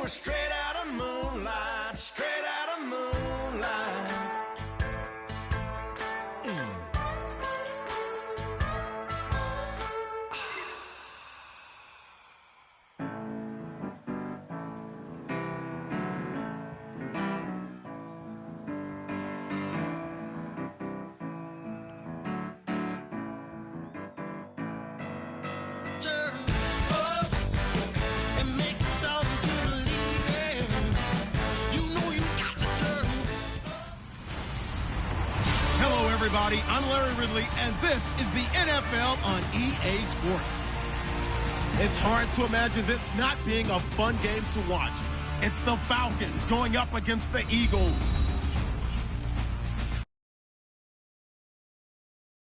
we're straight out of moonlight, straight out of moonlight. Everybody, I'm Larry Ridley, and this is the NFL on EA Sports. It's hard to imagine this not being a fun game to watch. It's the Falcons going up against the Eagles.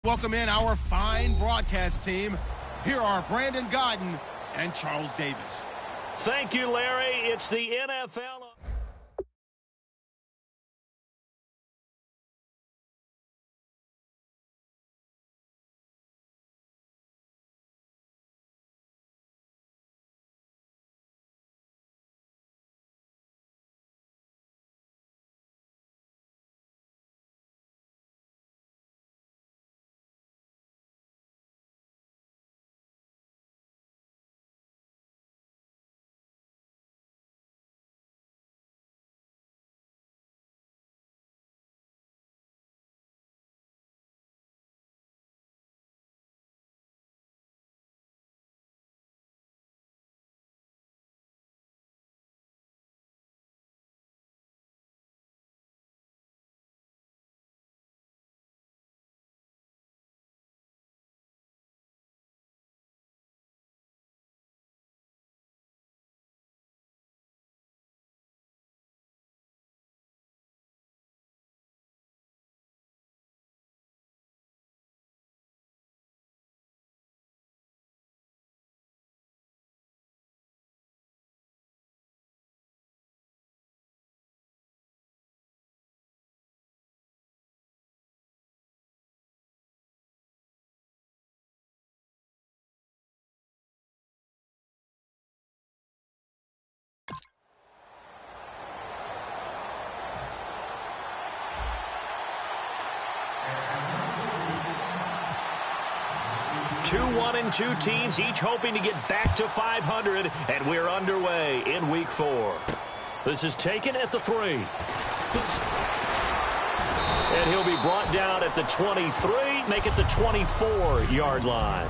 Welcome in our fine broadcast team. Here are Brandon Gaudin and Charles Davis. Thank you, Larry. It's the NFL. Two 1-2 teams, each hoping to get back to 500, and we're underway in Week 4. This is taken at the 3. And he'll be brought down at the 23, make it the 24-yard line.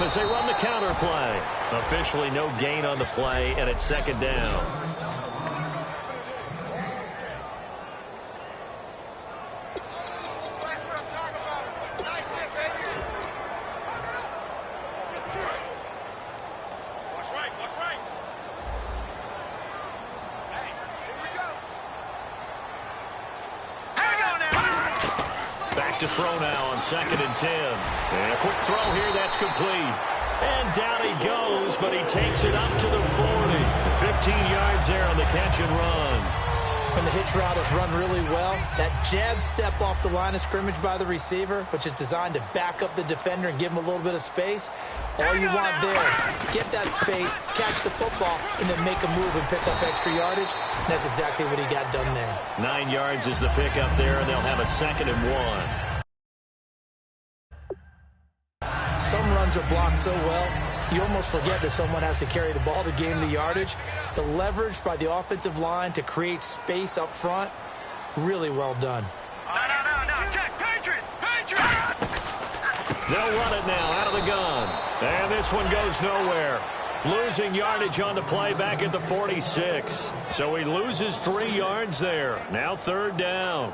As they run the counter play. Officially no gain on the play, and it's second down. To throw now on 2nd and 10. And a quick throw here, that's complete. And down he goes, but he takes it up to the 40. 15 yards there on the catch and run. When the hitch route is run really well, that jab step off the line of scrimmage by the receiver, which is designed to back up the defender and give him a little bit of space, all you want there, get that space, catch the football, and then make a move and pick up extra yardage. And that's exactly what he got done there. 9 yards is the pickup there, and they'll have a 2nd and 1. Some runs are blocked so well, you almost forget that someone has to carry the ball to gain the yardage. The leverage by the offensive line to create space up front, really well done. No, check, Patriot! They'll run it now out of the gun. And this one goes nowhere. Losing yardage on the play back at the 46. So he loses 3 yards there. Now 3rd down.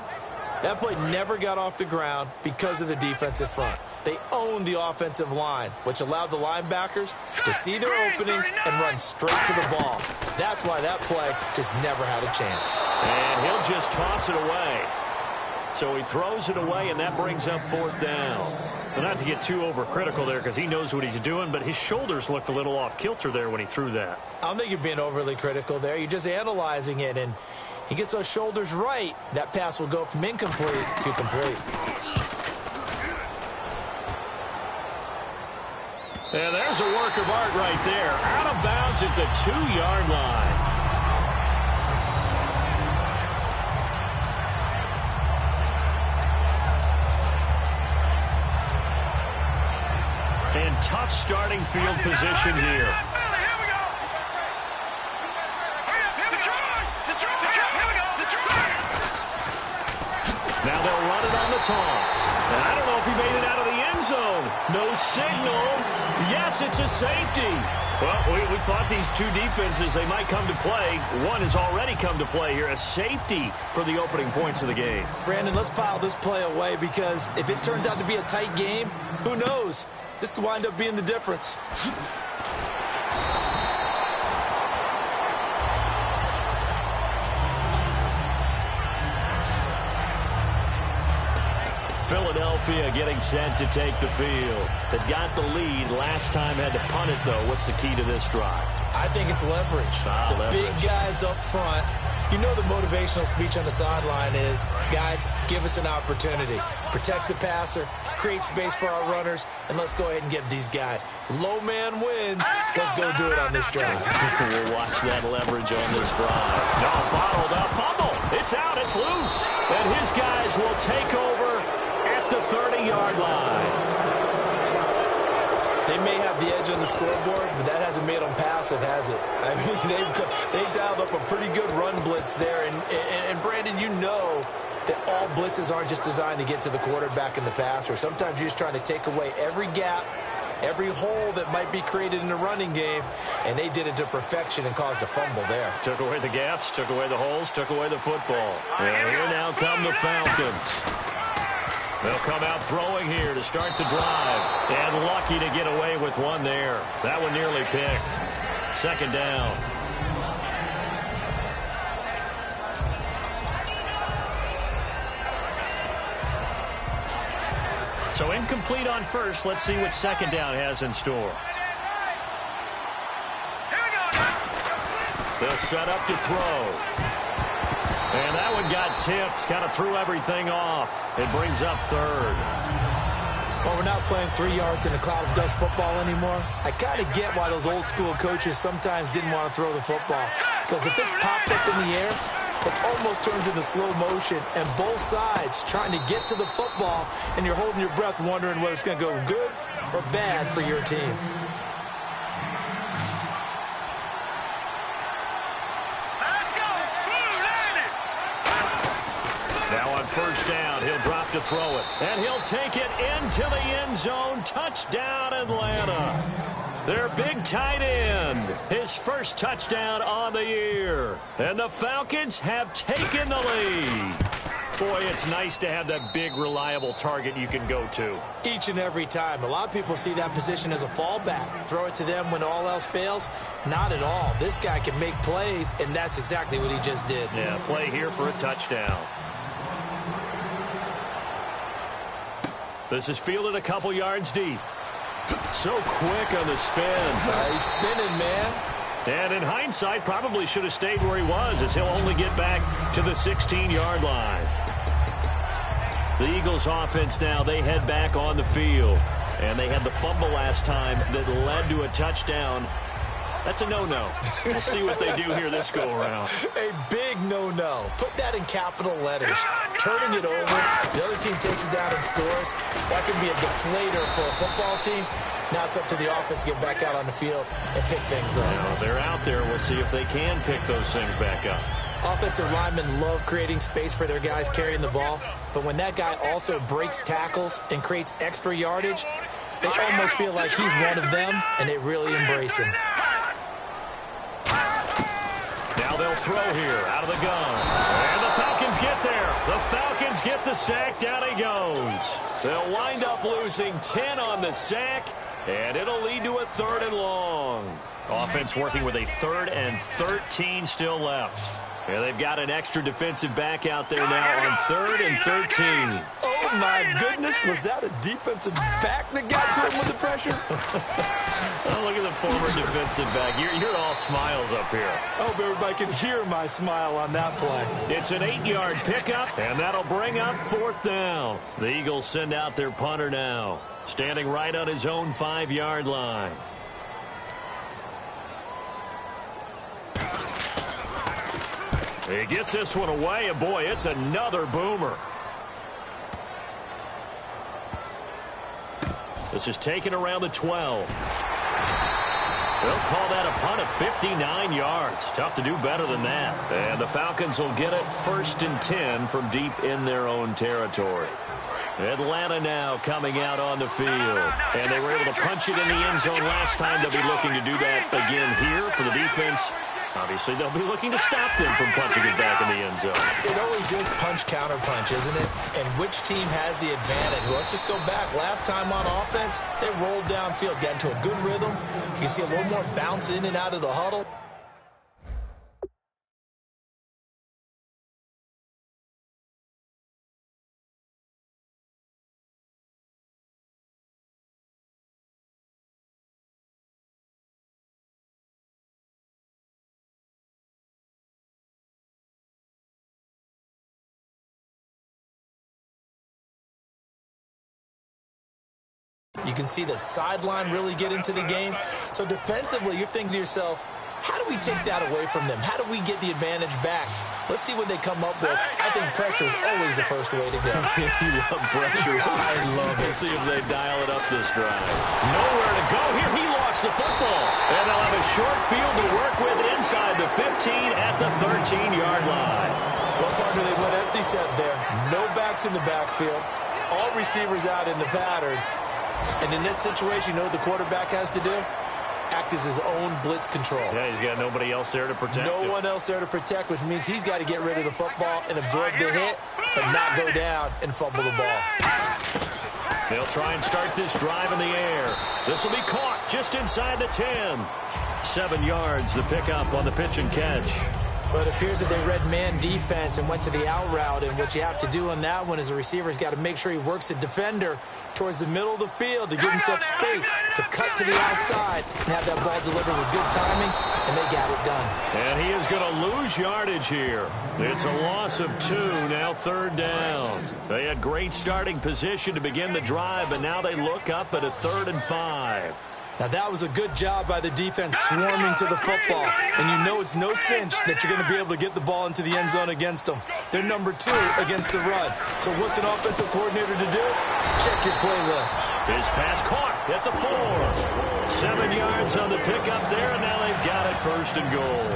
That play never got off the ground because of the defensive front. They owned the offensive line, which allowed the linebackers to see their openings and run straight to the ball. That's why that play just never had a chance. And he'll just toss it away. So he throws it away, and that brings up 4th down. Well, not to get too overcritical there because he knows what he's doing, but his shoulders looked a little off kilter there when he threw that. I don't think you're being overly critical there. You're just analyzing it, and he gets those shoulders right. That pass will go from incomplete to complete. And there's a work of art right there. Out of bounds at the 2-yard line. And tough starting field position here. Now they'll run it on the toss. And I don't know if he made it out of the end zone. No signal. Yes, it's a safety. Well, we thought these two defenses, they might come to play. One has already come to play here. A safety for the opening points of the game. Brandon, let's file this play away because if it turns out to be a tight game, who knows? This could wind up being the difference. Philadelphia getting set to take the field. They got the lead last time, had to punt it, though. What's the key to this drive? I think it's leverage. The big guys up front. You know the motivational speech on the sideline is, guys, give us an opportunity. Protect the passer, create space for our runners, and let's go ahead and get these guys. Low man wins. Let's go do it on this drive. We'll watch that leverage on this drive. No, bottled up. Fumble. It's out. It's loose. And his guys will take over at the 30-yard line. They may have the edge on the scoreboard, but that hasn't made them passive, has it? I mean, they dialed up a pretty good run blitz there. And Brandon, you know that all blitzes aren't just designed to get to the quarterback and the passer. Sometimes you're just trying to take away every gap, every hole that might be created in the running game, and they did it to perfection and caused a fumble there. Took away the gaps, took away the holes, took away the football. And here now come the Falcons. They'll come out throwing here to start the drive. And lucky to get away with one there. That one nearly picked. 2nd down. So incomplete on first. Let's see what 2nd down has in store. They'll set up to throw. And that one got tipped. Kind of threw everything off. It brings up 3rd. Well, we're not playing 3 yards in a cloud of dust football anymore. I kind of get why those old school coaches sometimes didn't want to throw the football. Because if it's popped up in the air, it almost turns into slow motion. And both sides trying to get to the football, and you're holding your breath wondering whether it's going to go good or bad for your team. First down, he'll drop to throw it, and he'll take it into the end zone. Touchdown, Atlanta. Their big tight end, his first touchdown on the year. And the Falcons have taken the lead. Boy, it's nice to have that big, reliable target you can go to. Each and every time. A lot of people see that position as a fallback. Throw it to them when all else fails. Not at all. This guy can make plays, and that's exactly what he just did. Yeah, play here for a touchdown. This is fielded a couple yards deep. So quick on the spin. He's spinning, man. And in hindsight, probably should have stayed where he was, as he'll only get back to the 16-yard line. The Eagles offense now, they head back on the field. And they had the fumble last time that led to a touchdown. That's a no-no. We'll see what they do here this go-around. A big no-no. Put that in capital letters. Turning it over. The other team takes it down and scores. That can be a deflator for a football team. Now it's up to the offense to get back out on the field and pick things up. Now, they're out there. We'll see if they can pick those things back up. Offensive linemen love creating space for their guys carrying the ball. But when that guy also breaks tackles and creates extra yardage, they almost feel like he's one of them, and they really embrace him. Now they'll throw here out of the gun. And the Falcons get there. The Falcons get the sack. Down he goes. They'll wind up losing 10 on the sack, and it'll lead to a 3rd and long. Offense working with a 3rd and 13 still left. And they've got an extra defensive back out there now on 3rd and 13. Oh, my goodness. Was that a defensive back that got to him with the pressure? Oh, look at the former defensive back. You're all smiles up here. I hope everybody can hear my smile on that play. It's an 8-yard pickup, and that'll bring up 4th down. The Eagles send out their punter now, standing right on his own 5-yard line. He gets this one away, and boy, it's another boomer. This is taken around the 12. They'll call that a punt of 59 yards. Tough to do better than that. And the Falcons will get it 1st and 10 from deep in their own territory. Atlanta now coming out on the field. And they were able to punch it in the end zone last time. They'll be looking to do that again here for the defense. Obviously, they'll be looking to stop them from punching it back in the end zone. It always is punch-counter-punch, isn't it? And which team has the advantage? Well, let's just go back. Last time on offense, they rolled downfield, got into a good rhythm. You can see a little more bounce in and out of the huddle. You can see the sideline really get into the game. So defensively, you're thinking to yourself, how do we take that away from them? How do we get the advantage back? Let's see what they come up with. I think pressure is always the first way to go. You love pressure. I love it. Let's see if they dial it up this drive. Nowhere to go here. He lost the football. And they'll have a short field to work with inside the 15 at the 13-yard line. Well, partner, they went empty set there. No backs in the backfield. All receivers out in the pattern. And in this situation, you know what the quarterback has to do? Act as his own blitz control. Yeah, he's got nobody else there to protect him. No one else there to protect, which means he's got to get rid of the football and absorb the hit, but not go down and fumble the ball. They'll try and start this drive in the air. This will be caught just inside the 10. 7 yards, the pickup on the pitch and catch. But it appears that they read man defense and went to the out route, and what you have to do on that one is the receiver's got to make sure he works the defender towards the middle of the field to give himself space to cut to the outside and have that ball delivered with good timing, and they got it done. And he is going to lose yardage here. It's a loss of 2, now 3rd down. They had great starting position to begin the drive, but now they look up at a 3rd and 5. Now, that was a good job by the defense swarming to the football. And you know it's no cinch that you're going to be able to get the ball into the end zone against them. They're number 2 against the run. So what's an offensive coordinator to do? Check your playlist. His pass caught at the 4. 7 yards on the pickup there, and now they've got it 1st and goal.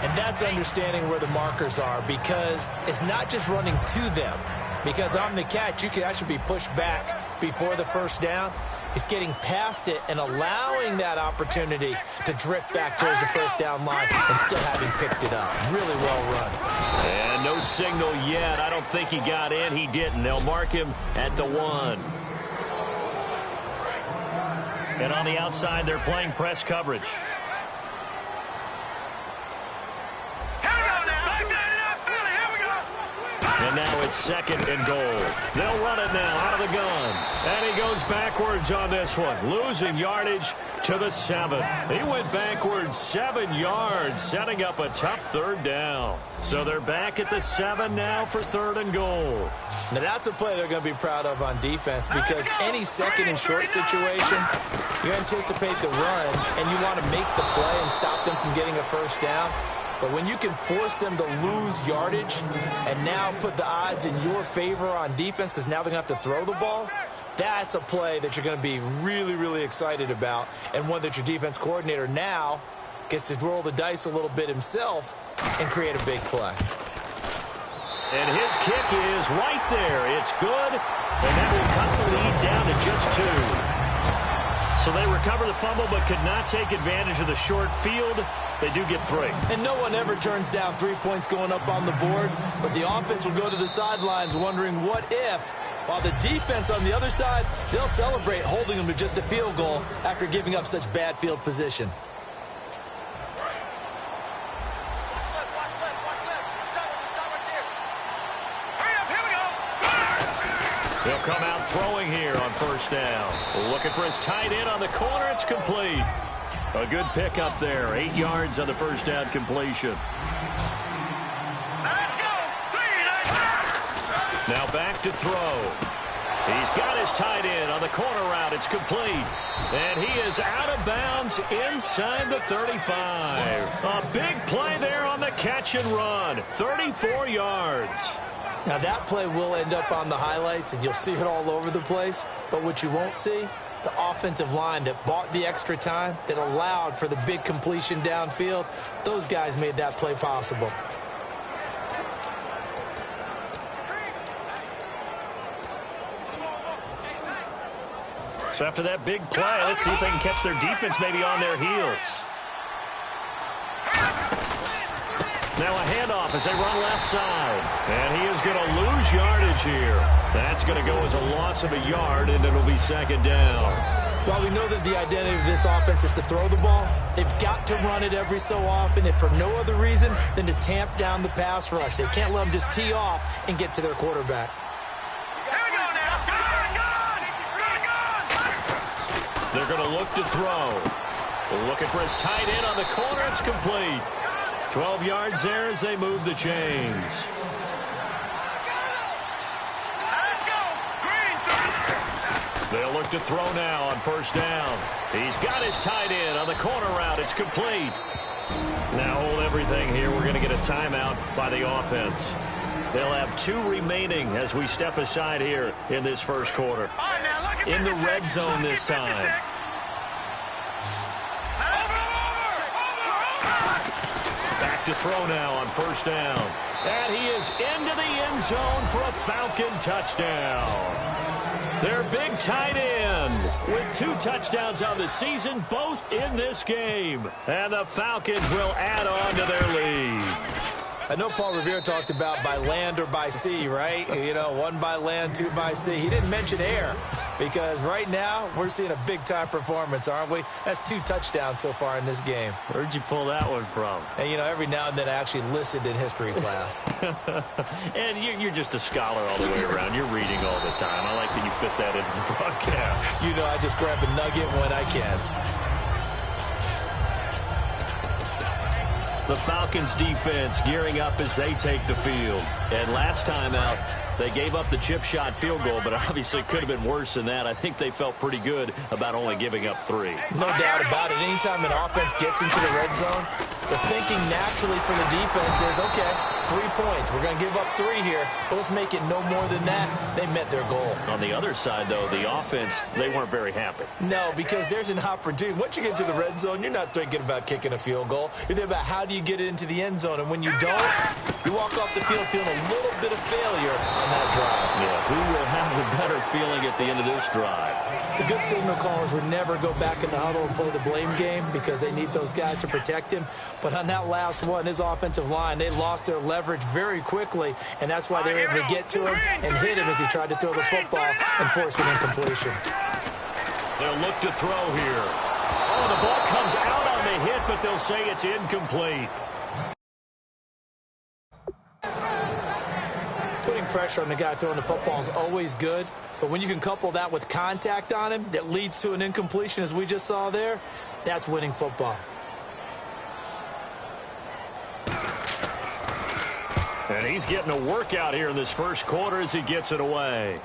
And that's understanding where the markers are, because it's not just running to them. Because on the catch, you could actually be pushed back before the 1st down. It's getting past it and allowing that opportunity to drift back towards the 1st down line and still having picked it up. Really well run. And no signal yet. I don't think he got in. He didn't. They'll mark him at the 1. And on the outside, they're playing press coverage. And now it's 2nd and goal. They'll run it now out of the gun. And he goes backwards on this one, losing yardage to the 7. He went backwards 7 yards, setting up a tough 3rd down. So they're back at the 7 now for 3rd and goal. Now that's a play they're going to be proud of on defense, because any 2nd and short situation, you anticipate the run and you want to make the play and stop them from getting a 1st down. But when you can force them to lose yardage and now put the odds in your favor on defense, because now they're going to have to throw the ball, that's a play that you're going to be really, really excited about, and one that your defense coordinator now gets to roll the dice a little bit himself and create a big play. And his kick is right there. It's good, and that will cut the lead down to just 2. So they recover the fumble but could not take advantage of the short field. They do get 3. And no one ever turns down 3 points going up on the board, but the offense will go to the sidelines wondering what if, while the defense on the other side, they'll celebrate holding them to just a field goal after giving up such bad field position. He'll come out throwing here on first down. Looking for his tight end on the corner. It's complete. A good pickup there. 8 yards on the first down completion. Let's go. Now back to throw. He's got his tight end on the corner route. It's complete. And he is out of bounds inside the 35. A big play there on the catch and run. 34 yards. Now that play will end up on the highlights, and you'll see it all over the place. But what you won't see, the offensive line that bought the extra time, that allowed for the big completion downfield, those guys made that play possible. So after that big play, let's see if they can catch their defense maybe on their heels. Now a handoff as they run left side. And he is going to lose yardage here. That's going to go as a loss of a yard, and it'll be second down. While we know that the identity of this offense is to throw the ball, they've got to run it every so often, if for no other reason than to tamp down the pass rush. They can't let them just tee off and get to their quarterback. Here we go now. They're going to look to throw. Looking for his tight end on the corner. It's complete. 12 yards there as they move the chains. Let's go. Green. They'll look to throw now on first down. He's got his tight end on the corner route. It's complete. Now hold everything here. We're going to get a timeout by the offense. They'll have 2 remaining as we step aside here in this first quarter. All right, now look at In the 56. red zone this time. Back to throw now on first down. And he is into the end zone for a Falcon touchdown. Their big tight end with 2 touchdowns on the season, both in this game. And the Falcons will add on to their lead. I know Paul Revere talked about by land or by sea, right? You know, 1 by land, 2 by sea. He didn't mention air because right now we're seeing a big-time performance, aren't we? That's 2 touchdowns so far in this game. Where'd you pull that one from? And, you know, every now and then I actually listened in history class. And you're just a scholar all the way around. You're reading all the time. I like that you fit that into the broadcast. You know, I just grab a nugget when I can. The Falcons defense gearing up as they take the field. And last time out, they gave up the chip shot field goal, but obviously could have been worse than that. I think they felt pretty good about only giving up 3. No doubt about it. Anytime an offense gets into the red zone, the thinking naturally for the defense is, okay, 3 points. We're going to give up 3 here, but let's make it no more than that. They met their goal. On the other side, though, the offense, they weren't very happy. No, because there's an opportunity. Once you get to the red zone, you're not thinking about kicking a field goal. You're thinking about how do you get it into the end zone, and when you don't, you walk off the field feeling a little bit of failure on that drive. Yeah, who will have the better feeling at the end of this drive? The good signal callers would never go back in the huddle and play the blame game because they need those guys to protect him. But on that last one, his offensive line, they lost their leverage very quickly, and that's why they were able to get to him and hit him as he tried to throw the football and force an incompletion. They'll look to throw here. Oh, the ball comes out on the hit, but they'll say it's incomplete. Putting pressure on the guy throwing the football is always good, but when you can couple that with contact on him that leads to an incompletion, as we just saw there, that's winning football. And he's getting a workout here in this first quarter as he gets it away.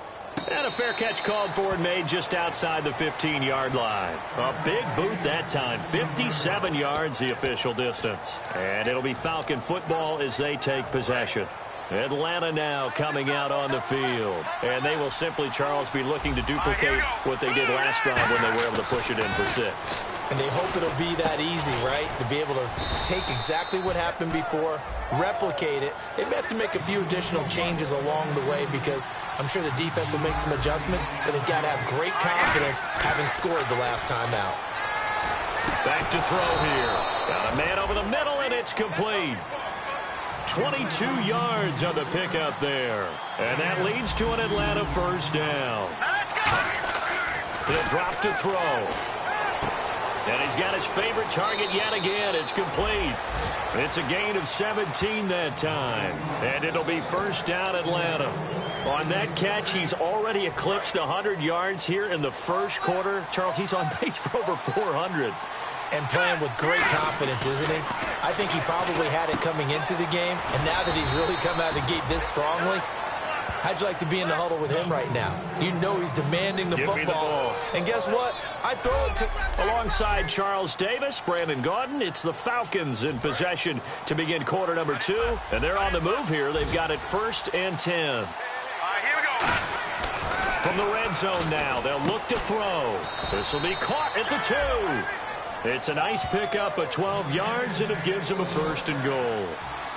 And a fair catch called for and made just outside the 15-yard line. A big boot that time. 57 yards the official distance. And it'll be Falcon football as they take possession. Atlanta now coming out on the field. And they will simply, Charles, be looking to duplicate what they did last drive when they were able to push it in for 6. And they hope it'll be that easy, right? To be able to take exactly what happened before, replicate it. They may have to make a few additional changes along the way because I'm sure the defense will make some adjustments, but they've got to have great confidence having scored the last time out. Back to throw here. Got a man over the middle, and it's complete. 22 yards on the pickup there. And that leads to an Atlanta first down. He'll drop to throw. And he's got his favorite target yet again. It's complete. It's a gain of 17 that time. And it'll be first down Atlanta. On that catch, he's already eclipsed 100 yards here in the first quarter. Charles, he's on pace for over 400. And playing with great confidence, isn't he? I think he probably had it coming into the game, and now that he's really come out of the gate this strongly, how'd you like to be in the huddle with him right now? You know he's demanding the Give me the ball. And guess what? I throw it to... Alongside Charles Davis, Brandon Gaudin, it's the Falcons in possession to begin quarter number 2. And they're on the move here. They've got it 1st and 10. All right, here we go. From the red zone now, they'll look to throw. This will be caught at the 2. It's a nice pickup of 12 yards, and it gives him a 1st and goal.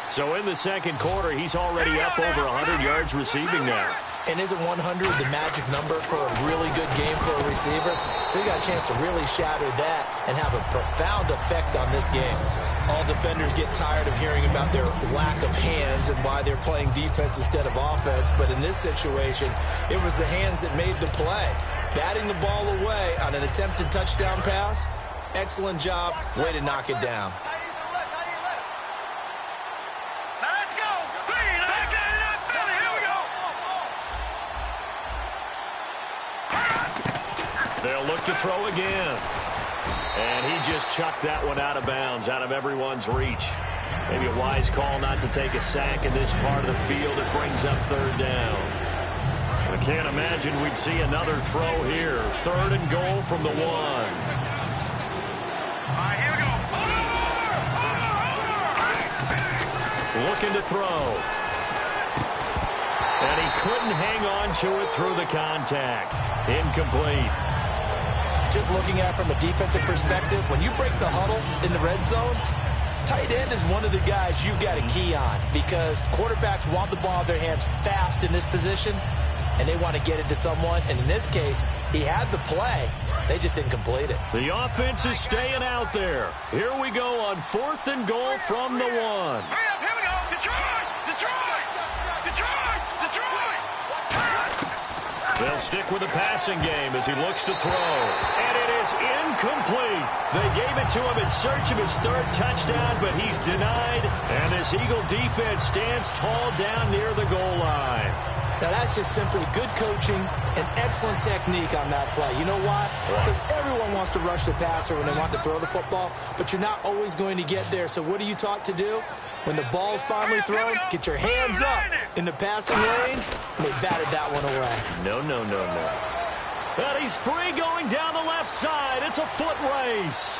So in the second quarter, he's already up over 100 yards receiving now. And isn't 100 the magic number for a really good game for a receiver? So you got a chance to really shatter that and have a profound effect on this game. All defenders get tired of hearing about their lack of hands and why they're playing defense instead of offense. But in this situation, it was the hands that made the play. Batting the ball away on an attempted touchdown pass. Excellent job. Way to knock it down. Let's go. Clean. Here we go. They'll look to throw again. And he just chucked that one out of bounds, out of everyone's reach. Maybe a wise call not to take a sack in this part of the field. It brings up 3rd down. I can't imagine we'd see another throw here. 3rd and goal from the 1. Looking to throw. And he couldn't hang on to it through the contact. Incomplete. Just looking at it from a defensive perspective, when you break the huddle in the red zone, tight end is one of the guys you've got a key on because quarterbacks want the ball in their hands fast in this position, and they want to get it to someone. And in this case, he had the play. They just didn't complete it. The offense is staying out there. Here we go on 4th and goal from the 1. Hurry up, here we go. Detroit! Detroit! Detroit! Detroit! They'll stick with the passing game as he looks to throw. And it is incomplete. They gave it to him in search of his 3rd touchdown, but he's denied. And this Eagle defense stands tall down near the goal line. Now, that's just simply good coaching and excellent technique on that play. You know why? Because everyone wants to rush the passer when they want to throw the football, but you're not always going to get there. So what are you taught to do? When the ball's finally thrown, get your hands up in the passing lanes, and they batted that one away. No. And he's free going down the left side. It's a foot race.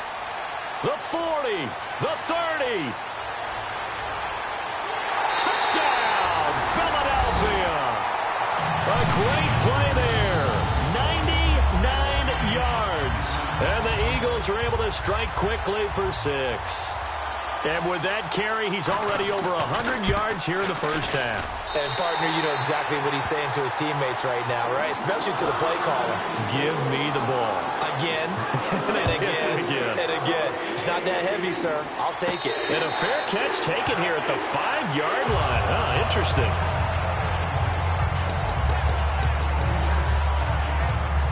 The 40, the 30. Touchdown, Philadelphia. A great play there. 99 yards. And the Eagles are able to strike quickly for 6. And with that carry, he's already over 100 yards here in the first half. And, partner, you know exactly what he's saying to his teammates right now, right? Especially to the play caller. Give me the ball. Again, and again, and again. It's not that heavy, sir. I'll take it. And a fair catch taken here at the 5-yard line. Huh, interesting.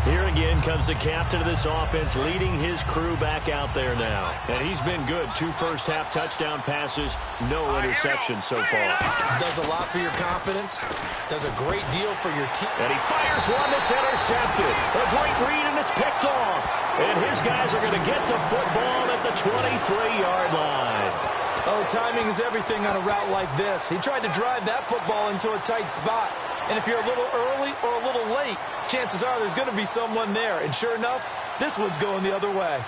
Here again comes the captain of this offense, leading his crew back out there now. And he's been good. 2 first-half touchdown passes, no interceptions so far. Does a lot for your confidence. Does a great deal for your team. And he fires one that's intercepted. A great read, and it's picked off. And his guys are going to get the football at the 23-yard line. Oh, timing is everything on a route like this. He tried to drive that football into a tight spot. And if you're a little early or a little late, chances are there's going to be someone there. And sure enough, this one's going the other way.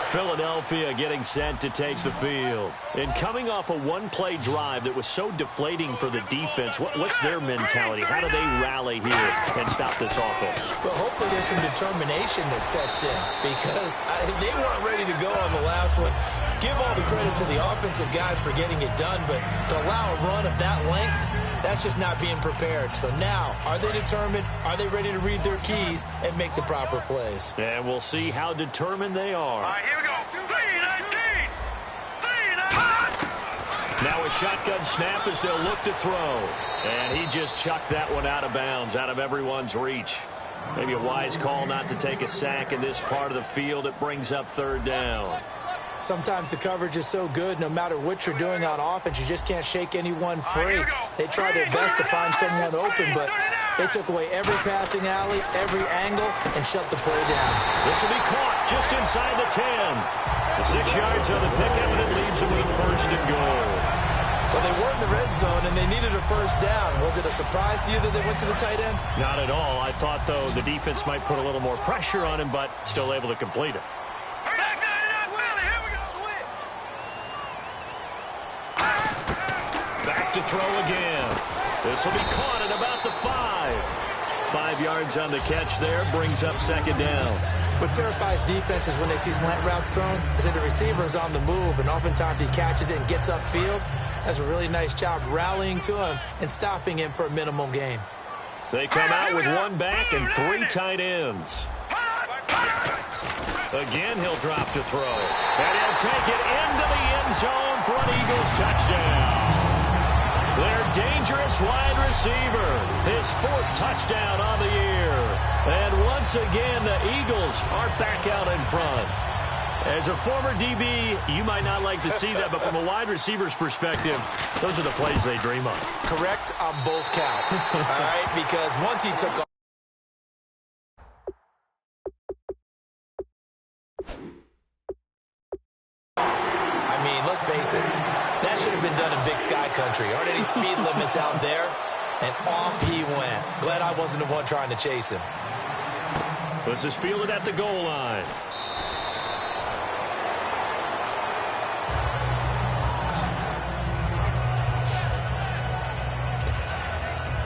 Philadelphia getting set to take the field. And coming off a one-play drive that was so deflating for the defense, what's their mentality? How do they rally here and stop this offense? Well, hopefully there's some determination that sets in because they weren't ready to go on the last one. Give all the credit to the offensive guys for getting it done, but to allow a run of that length, that's just not being prepared. So now, are they determined? Are they ready to read their keys and make the proper plays? And we'll see how determined they are. All right, here we go. 3-19. Now a shotgun snap as they'll look to throw. And he just chucked that one out of bounds, out of everyone's reach. Maybe a wise call not to take a sack in this part of the field. It brings up 3rd down. Sometimes the coverage is so good, no matter what you're doing on offense, you just can't shake anyone free. They try their best to find someone open, but they took away every passing alley, every angle, and shut the play down. This will be caught just inside the 10. The 6 yards on the pickup, and it leaves them with 1st and goal. Well, they were in the red zone, and they needed a 1st down. Was it a surprise to you that they went to the tight end? Not at all. I thought, though, the defense might put a little more pressure on him, but still able to complete it. Back to throw again. This will be caught at about the 5. 5 yards on the catch there, brings up 2nd down. What terrifies defenses when they see slant routes thrown is that the receiver is on the move, and oftentimes he catches it and gets upfield. Does a really nice job rallying to him and stopping him for a minimal gain. They come out with 1 back and 3 tight ends. Again, he'll drop to throw. And he'll take it into the end zone for an Eagles touchdown. Their dangerous wide receiver, his 4th touchdown on the year. And once again, the Eagles are back out in front. As a former DB, you might not like to see that, but from a wide receiver's perspective, those are the plays they dream of. Correct on both counts, all right? Because once he took off. I mean, let's face it, that should have been done in Big Sky Country. Aren't any speed limits out there? And off he went. Glad I wasn't the one trying to chase him. This is fielded at the goal line.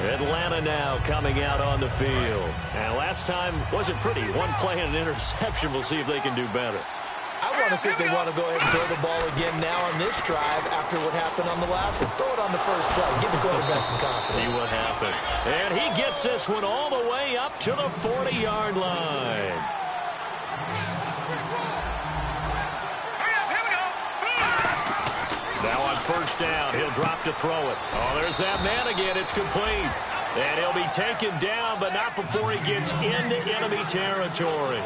Atlanta now coming out on the field. And last time wasn't pretty. 1 play and an interception. We'll see if they can do better. I want to see if they want to go ahead and throw the ball again now on this drive after what happened on the last one. Throw it on the first play. Give the quarterback some confidence. See what happens. And he gets this one all the way up to the 40-yard line. Now on 1st down, he'll drop to throw it. Oh, there's that man again. It's complete. And he'll be taken down, but not before he gets into enemy territory.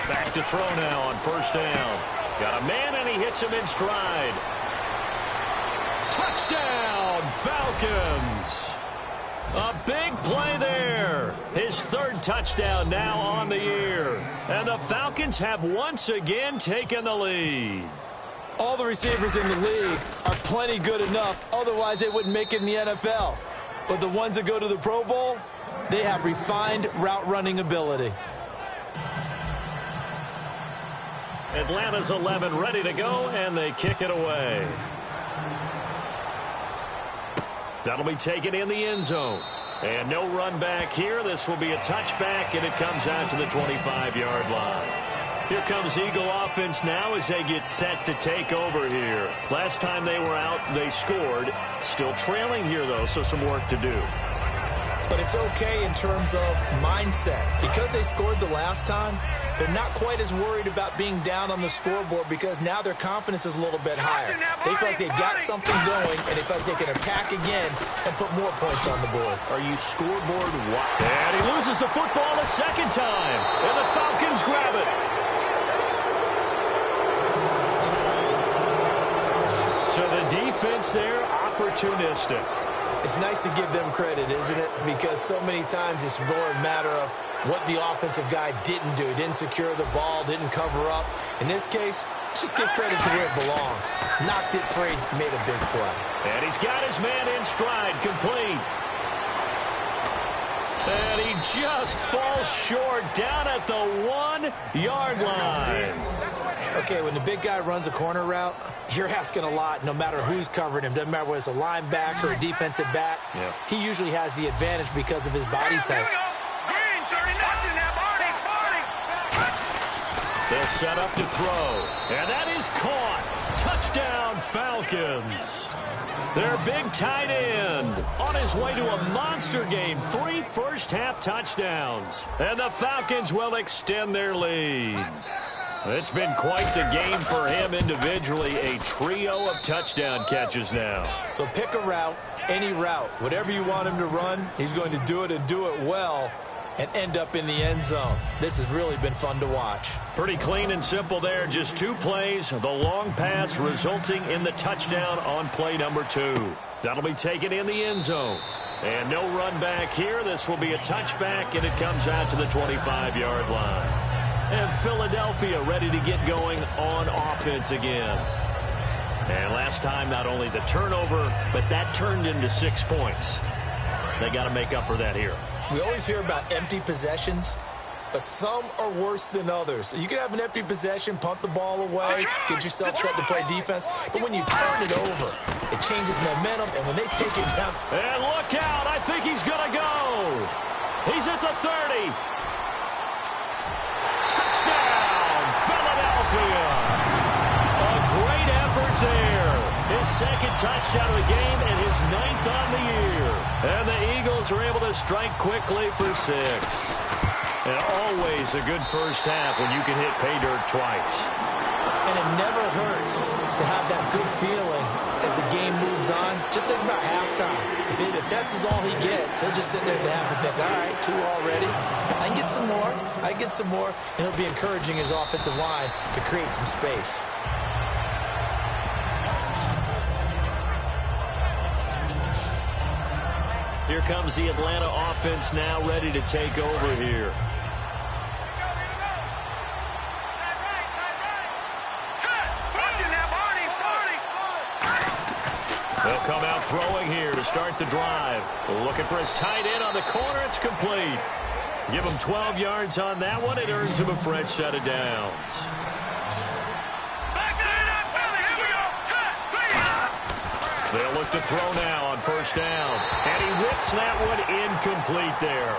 Back to throw now on 1st down. Got a man, and he hits him in stride. Touchdown, Falcons. A big play there. His 3rd touchdown now on the year. And the Falcons have once again taken the lead. All the receivers in the league are plenty good enough. Otherwise, they wouldn't make it in the NFL. But the ones that go to the Pro Bowl, they have refined route running ability. Atlanta's 11 ready to go, and they kick it away. That'll be taken in the end zone. And no run back here. This will be a touchback, and it comes out to the 25-yard line. Here comes Eagle offense now as they get set to take over here. Last time they were out, they scored. Still trailing here, though, so some work to do. But it's okay in terms of mindset. Because they scored the last time, they're not quite as worried about being down on the scoreboard because now their confidence is a little bit higher. They feel like they've got something going, and they feel like they can attack again and put more points on the board. Are you scoreboard what? And he loses the football a 2nd time. And the Falcons grab it. So the defense there, opportunistic. It's nice to give them credit, isn't it? Because so many times it's more a matter of what the offensive guy didn't do. He didn't secure the ball, didn't cover up. In this case, let's just give credit to where it belongs. Knocked it free, made a big play. And he's got his man in stride, complete. And he just falls short down at the 1-yard line. Okay, when the big guy runs a corner route, you're asking a lot no matter who's covering him. Doesn't matter whether it's a linebacker or a defensive back. Yeah. He usually has the advantage because of his body type. They'll set up to throw. And that is caught. Touchdown, Falcons. Their big tight end on his way to a monster game. 3 first-half touchdowns. And the Falcons will extend their lead. It's been quite the game for him individually. A trio of touchdown catches now. So pick a route, any route. Whatever you want him to run, he's going to do it and do it well. and end up in the end zone. This has really been fun to watch. Pretty clean and simple there. Just 2 plays. The long pass resulting in the touchdown on play number 2. That'll be taken in the end zone. And no run back here. This will be a touchback, and it comes out to the 25-yard line. And Philadelphia ready to get going on offense again. And last time, not only the turnover, but that turned into 6 points. They got to make up for that here. We always hear about empty possessions, but some are worse than others. You can have an empty possession, punt the ball away, get yourself set to play defense, but when you turn it over, it changes momentum, and when they take it down. And look out, I think he's going to go. He's at the 30. Touchdown, Philadelphia. A great effort there. His second touchdown of the game and his 9th on the year. And the Eagles are able to strike quickly for 6. And always a good first half when you can hit pay dirt twice. And it never hurts to have that good feeling as the game moves on. Just think about halftime. If that's all he gets, he'll just sit there at the half and think, all right, 2 already. I can get some more. I can get some more. And he'll be encouraging his offensive line to create some space. Here comes the Atlanta offense now ready to take over here. They'll come out throwing here to start the drive. Looking for his tight end on the corner. It's complete. Give him 12 yards on that one. It earns him a fresh set of downs. They'll look to throw now on first down. And he whips that one incomplete there.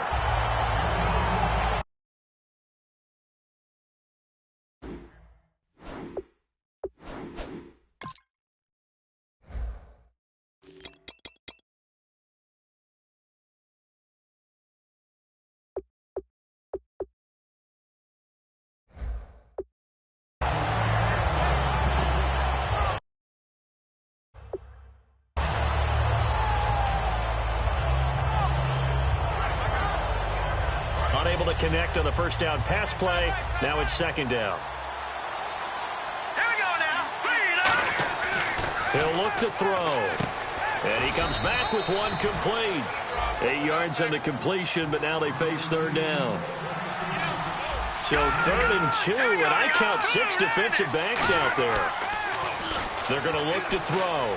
Unable to connect on the first down pass play. Now it's second down. Here we go now. He'll look to throw. And he comes back with one complete. 8 yards on the completion, but now they face third down. So 3rd and 2, and I count 6 defensive backs out there. They're going to look to throw.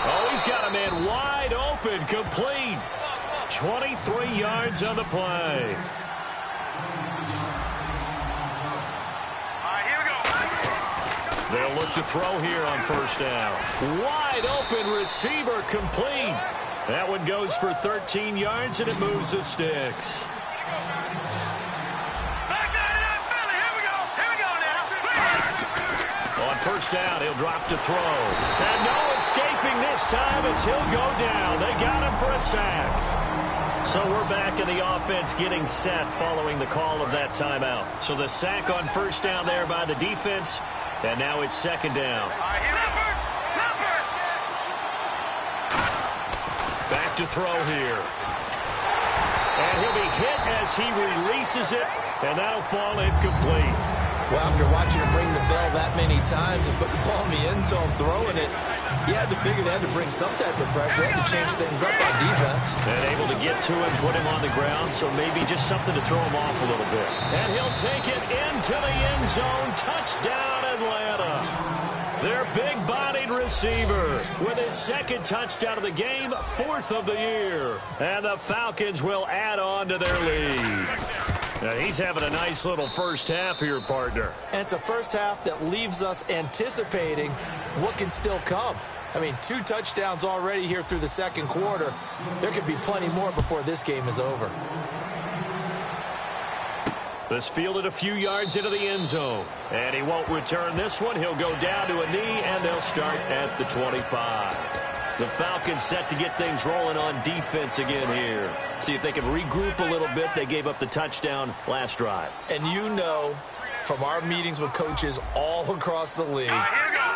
Oh, he's got a man wide open, complete. 23 yards on the play. They'll look to throw here on first down. Wide open receiver, complete. That one goes for 13 yards, and it moves the sticks. On first down, he'll drop to throw. And no escaping this time as he'll go down. They got him for a sack. So we're back in the offense getting set following the call of that timeout. So the sack on first down there by the defense, and now it's second down. Back to throw here. And he'll be hit as he releases it, and that'll fall incomplete. Well, after watching him ring the bell that many times and put the ball in the end zone, throwing it, he had to figure they had to bring some type of pressure. They had to change things up on defense. And able to get to him, put him on the ground, so maybe just something to throw him off a little bit. And he'll take it into the end zone. Touchdown, Atlanta. Their big-bodied receiver with his second touchdown of the game, 4th of the year. And the Falcons will add on to their lead. Now, he's having a nice little first half here, partner. And it's a first half that leaves us anticipating what can still come. I mean, 2 touchdowns already here through the second quarter. There could be plenty more before this game is over. This fielded a few yards into the end zone. And he won't return this one. He'll go down to a knee, and they'll start at the 25. The Falcons set to get things rolling on defense again here. See if they can regroup a little bit. They gave up the touchdown last drive. And you know, from our meetings with coaches all across the league,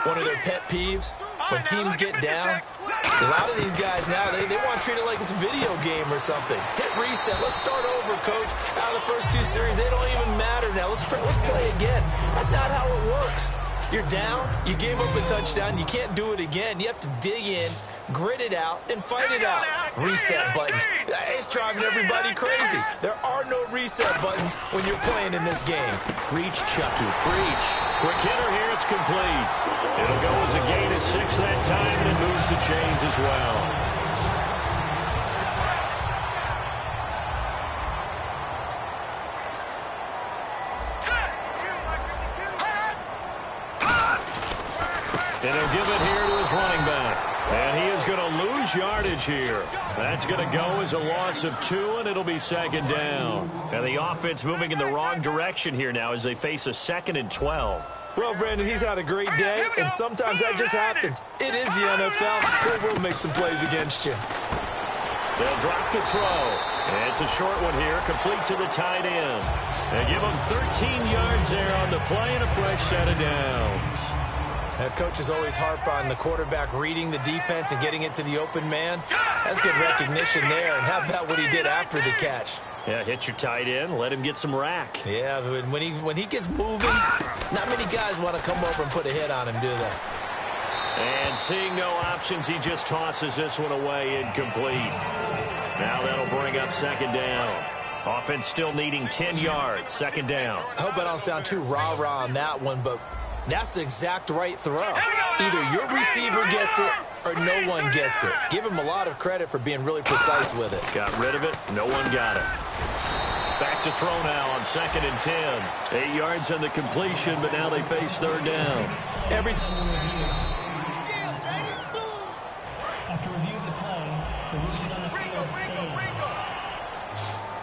one of their pet peeves, when teams get down, a lot of these guys now, they want treat it like it's a video game or something. Hit reset. Let's start over, coach. Out of the first 2 series, they don't even matter now. Let's play again. That's not how it works. You're down. You gave up a touchdown. You can't do it again. You have to dig in, grit it out, and fight it out. Reset buttons. It's driving everybody crazy. There are no reset buttons when you're playing in this game. Preach, Chucky, preach. Quick hitter here, it's complete. It'll go as a gain of 6 that time, and it moves the chains as well. And he'll give it here to his running back. And he is going to lose yardage here. That's going to go as a loss of 2, and it'll be 2nd down. And the offense moving in the wrong direction here now as they face a 2nd and 12. Well, Brandon, he's had a great day, and sometimes that just happens. It is the NFL. They will make some plays against you. They'll drop the throw. And it's a short one here, complete to the tight end. They give him 13 yards there on the play and a fresh set of downs. Coaches always harp on the quarterback reading the defense and getting it to the open man. That's good recognition there, and how about what he did after the catch? Yeah, hit your tight end, let him get some rack. Yeah, when he gets moving, not many guys want to come over and put a hit on him, do they? And seeing no options, he just tosses this one away, incomplete. Now that'll bring up 2nd down. Offense still needing 10 yards, 2nd down. I hope I don't sound too rah-rah on that one, but that's the exact right throw. Either your receiver gets it or no one gets it. Give him a lot of credit for being really precise with it. Got rid of it. No one got it. Back to throw now on 2nd and 10. 8 yards on the completion, but now they face 3rd down. After review of the play, the movement on the field stands.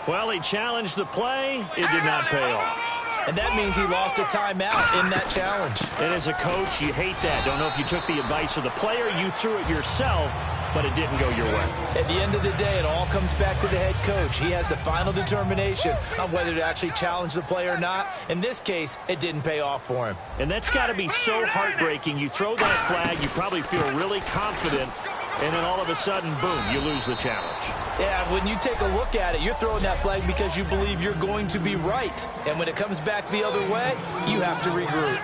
Well, he challenged the play. It did not pay off. And that means he lost a timeout in that challenge. And as a coach, you hate that. Don't know if you took the advice of the player, you threw it yourself, but it didn't go your way. At the end of the day, it all comes back to the head coach. He has the final determination on whether to actually challenge the play or not. In this case, it didn't pay off for him. And that's got to be so heartbreaking. You throw that flag, you probably feel really confident, and then all of a sudden, boom, you lose the challenge. Yeah, when you take a look at it, you're throwing that flag because you believe you're going to be right. And when it comes back the other way, you have to regroup.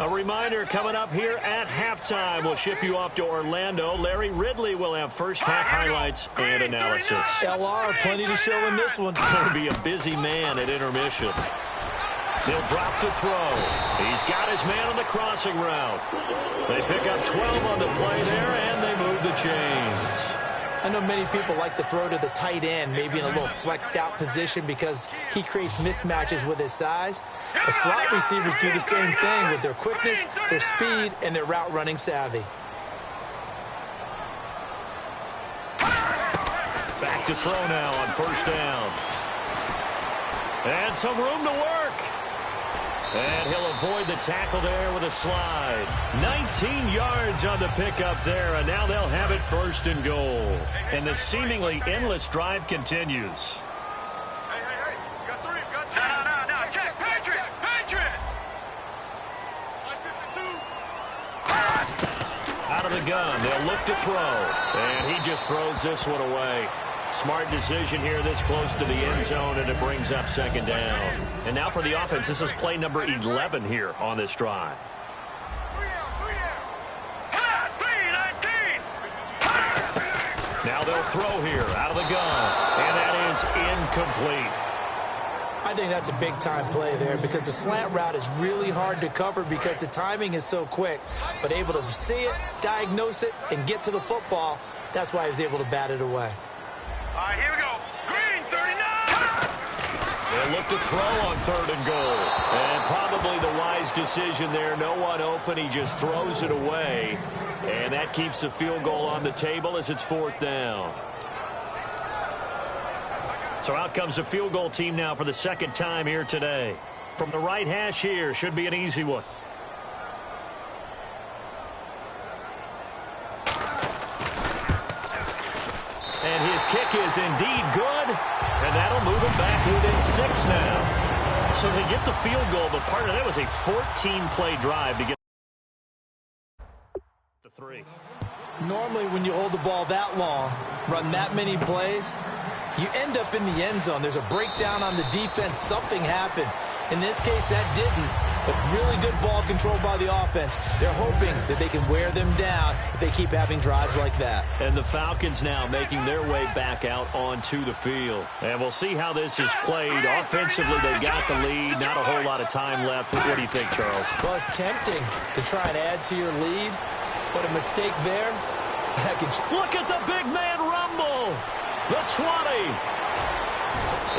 A reminder coming up here at halftime. We'll ship you off to Orlando. Larry Ridley will have first half highlights and analysis. LR, plenty to show in this one. Going to be a busy man at intermission. They'll drop to throw. He's got his man on the crossing route. They pick up 12 on the play there, and they move the chains. I know many people like to throw to the tight end, maybe in a little flexed out position because he creates mismatches with his size. The slot receivers do the same thing with their quickness, their speed, and their route running savvy. Back to throw now on 1st down. And some room to work. And he'll avoid the tackle there with a slide. 19 yards on the pickup there, and now they'll have it 1st and goal. And the seemingly endless drive continues. Hey, you got 3, you got 2. No, check, Patriot. Out of the gun, they'll look to throw. And he just throws this one away. Smart decision here this close to the end zone, and it brings up 2nd down. And now for the offense, this is play number 11 here on this drive. Now they'll throw here out of the gun, and that is incomplete. I think that's a big-time play there because the slant route is really hard to cover because the timing is so quick. But able to see it, diagnose it, and get to the football, that's why he was able to bat it away. All right, here we go. Green, 39. They'll look to throw on 3rd and goal. And probably the wise decision there. No one open. He just throws it away. And that keeps the field goal on the table as it's 4th down. So out comes the field goal team now for the 2nd time here today. From the right hash here, should be an easy one. And his kick is indeed good, and that'll move him back within 6 now. So they get the field goal, but part of that was a 14-play drive to get the 3. Normally, when you hold the ball that long, run that many plays, you end up in the end zone. There's a breakdown on the defense. Something happens. In this case, that didn't. But really good ball control by the offense. They're hoping that they can wear them down if they keep having drives like that. And the Falcons now making their way back out onto the field. And we'll see how this is played. Offensively, they got the lead. Not a whole lot of time left. What do you think, Charles? Well, it's tempting to try and add to your lead. But a mistake there, Look at the big man rumble. The 20.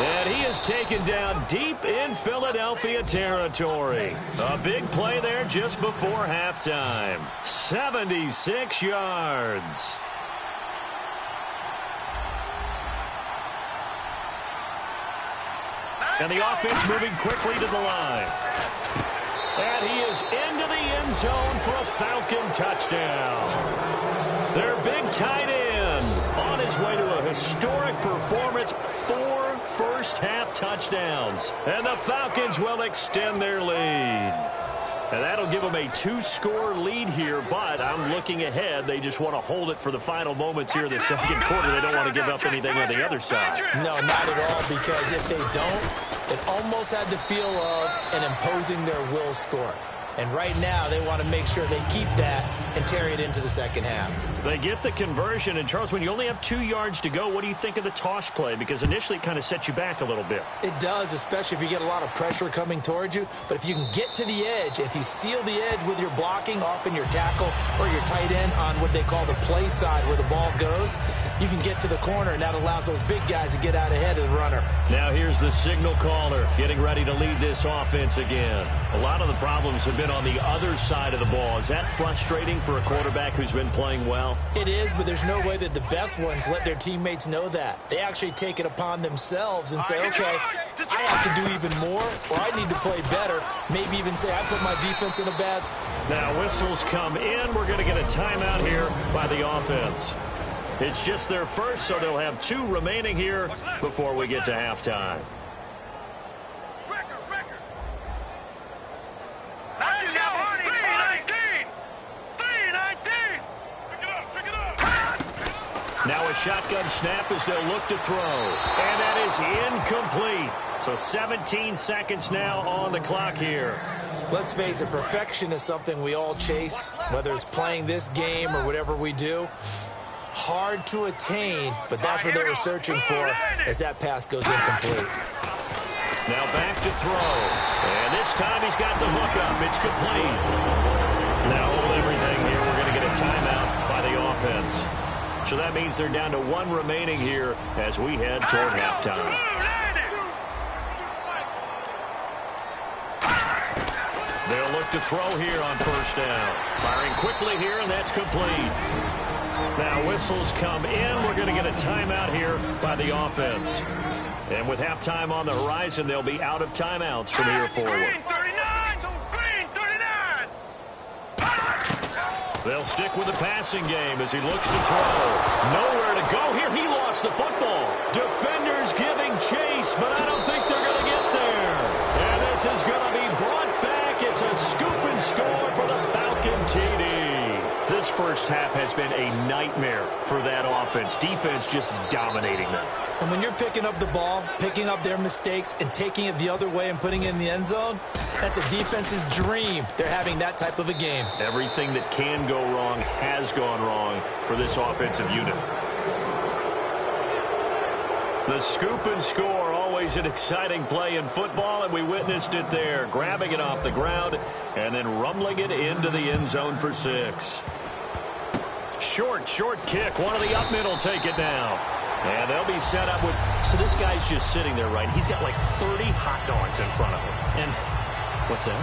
And he is taken down deep in Philadelphia territory. A big play there just before halftime. 76 yards. And the offense moving quickly to the line. And he is into the end zone for a Falcon touchdown. Their big tight end on his way to a historic performance. 4 first-half touchdowns. And the Falcons will extend their lead. And that'll give them a 2-score lead here, but I'm looking ahead. They just want to hold it for the final moments here in the second quarter. They don't want to give up anything on the other side. No, not at all, because if they don't, it almost had the feel of an imposing their will score. And right now, they want to make sure they keep that and carry it into the second half. They get the conversion. And, Charles, when you only have 2 yards to go, what do you think of the toss play? Because initially it kind of sets you back a little bit. It does, especially if you get a lot of pressure coming towards you. But if you can get to the edge, if you seal the edge with your blocking, often your tackle or your tight end on what they call the play side where the ball goes, you can get to the corner, and that allows those big guys to get out ahead of the runner. Now here's the signal caller getting ready to lead this offense again. A lot of the problems have been on the other side of the ball. Is that frustrating for a quarterback who's been playing well? It is, but there's no way that the best ones let their teammates know that. They actually take it upon themselves and say, okay, I have to do even more, or I need to play better. Maybe even say, I put my defense in a bad... Now whistles come in. We're going to get a timeout here by the offense. It's just their first, so they'll have 2 remaining here before we get to halftime. Now a shotgun snap as they'll look to throw. And that is incomplete. So 17 seconds now on the clock here. Let's face it, perfection is something we all chase, whether it's playing this game or whatever we do. Hard to attain, but that's what they were searching for as that pass goes incomplete. Now back to throw. And this time he's got the hook up. It's complete. Now hold everything here. We're going to get a timeout by the offense. So that means they're down to 1 remaining here as we head toward halftime. They'll look to throw here on first down. Firing quickly here, and that's complete. Now whistles come in. We're going to get a timeout here by the offense. And with halftime on the horizon, they'll be out of timeouts from here forward. They'll stick with the passing game as he looks to throw. Nowhere to go here. He lost the football. Defenders giving chase, but I don't think they're going to get there. And this is going to be brought back. It's a scoop and score for the Falcon TDs. This first half has been a nightmare for that offense. Defense just dominating them. And when you're picking up the ball, picking up their mistakes, and taking it the other way and putting it in the end zone, that's a defense's dream. They're having that type of a game. Everything that can go wrong has gone wrong for this offensive unit. The scoop and score, always an exciting play in football, and we witnessed it there. Grabbing it off the ground and then rumbling it into the end zone for 6. Short kick. One of the up middle take it down. And they'll be set up with... So this guy's just sitting there, right? He's got like 30 hot dogs in front of him. And what's that?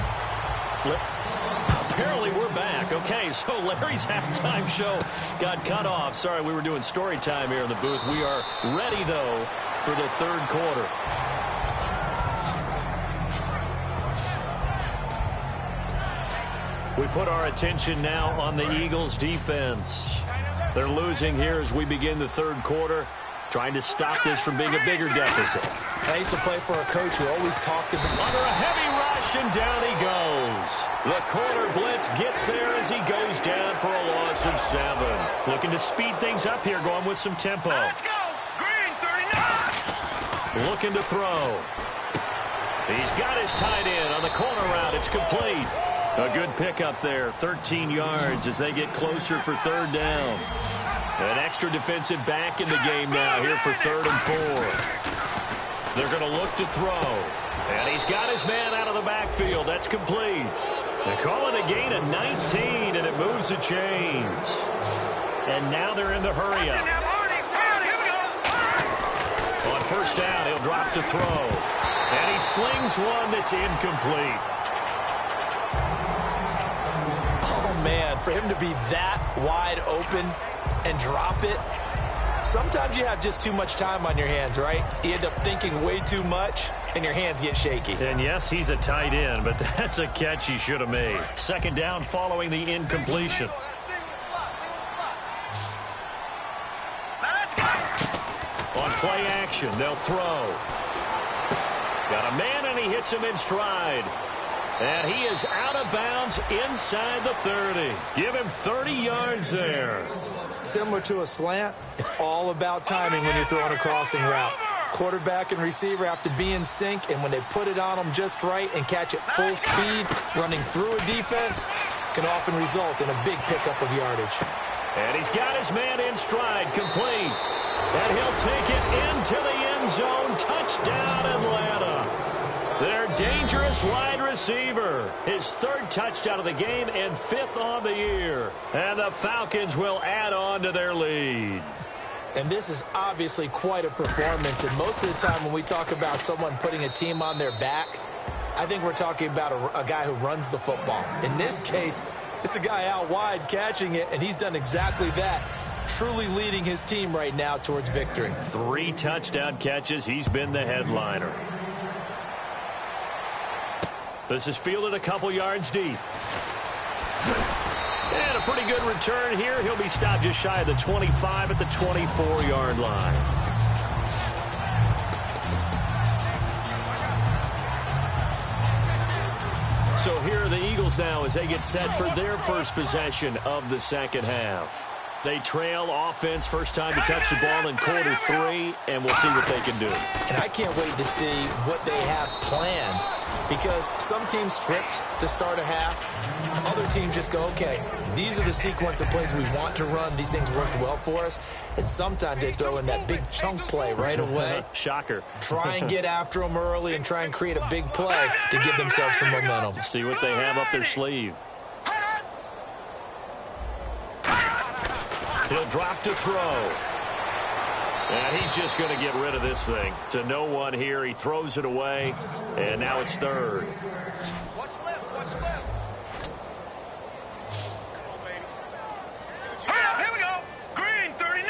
Apparently we're back. Okay, so Larry's halftime show got cut off. Sorry, we were doing story time here in the booth. We are ready, though, for the third quarter. We put our attention now on the Eagles' defense. They're losing here as we begin the third quarter, trying to stop this from being a bigger deficit. I used to play for a coach who always talked about... Under a heavy rush, and down he goes. The corner blitz gets there as he goes down for a loss of 7. Looking to speed things up here, going with some tempo. Let's go. Green, 39. Looking to throw. He's got his tight end on the corner route. It's complete. A good pickup there, 13 yards as they get closer for 3rd down. An extra defensive back in the game now here for 3rd and 4. They're going to look to throw. And he's got his man out of the backfield. That's complete. They call it a gain of 19, and it moves the chains. And now they're in the hurry up. On 1st down, he'll drop to throw. And he slings one that's incomplete. Oh, man, for him to be that wide open and drop it. Sometimes you have just too much time on your hands, right? You end up thinking way too much, and your hands get shaky. And yes, he's a tight end, but that's a catch he should have made. 2nd down following the incompletion. On play action, they'll throw. Got a man, and he hits him in stride. And he is out of bounds inside the 30. Give him 30 yards there. Similar to a slant, it's all about timing when you're throwing a crossing route. Quarterback and receiver have to be in sync, and when they put it on them just right and catch it full speed, running through a defense, can often result in a big pickup of yardage. And he's got his man in stride, complete. And he'll take it into the end zone. Touchdown, Atlanta. Their dangerous wide receiver. His 3rd touchdown of the game and 5th on the year. And the Falcons will add on to their lead. And this is obviously quite a performance. And most of the time when we talk about someone putting a team on their back, I think we're talking about a guy who runs the football. In this case, it's a guy out wide catching it, and he's done exactly that. Truly leading his team right now towards victory. 3 touchdown catches. He's been the headliner. This is fielded a couple yards deep. And a pretty good return here. He'll be stopped just shy of the 25 at the 24-yard line. So here are the Eagles now as they get set for their first possession of the 2nd half. They trail offense, first time to touch the ball in quarter 3, and we'll see what they can do. And I can't wait to see what they have planned, because some teams script to start a half. Other teams just go, okay, these are the sequence of plays we want to run. These things worked well for us. And sometimes they throw in that big chunk play right away. Shocker. Try and get after them early and try and create a big play to give themselves some momentum. See what they have up their sleeve. He'll drop to throw. And he's just going to get rid of this thing. To no one here. He throws it away. And now it's 3rd. Watch left, watch left. Here we go. Green, 39.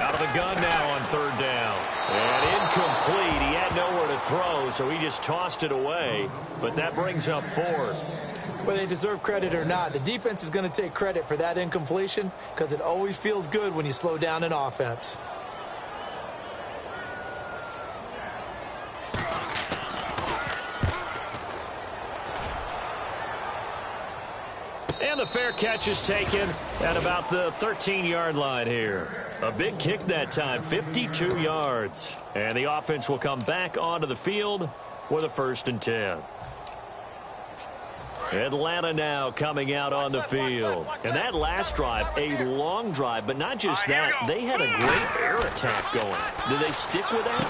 Out of the gun now on 3rd down. And incomplete. He had nowhere to throw, so he just tossed it away. But that brings up 4th. Whether they deserve credit or not, the defense is going to take credit for that incompletion, because it always feels good when you slow down an offense. And the fair catch is taken at about the 13-yard line here. A big kick that time, 52 yards. And the offense will come back onto the field with a 1st and 10. Atlanta now coming out on the field. And that last drive, a long drive, but not just that. They had a great air attack going. Did they stick with that?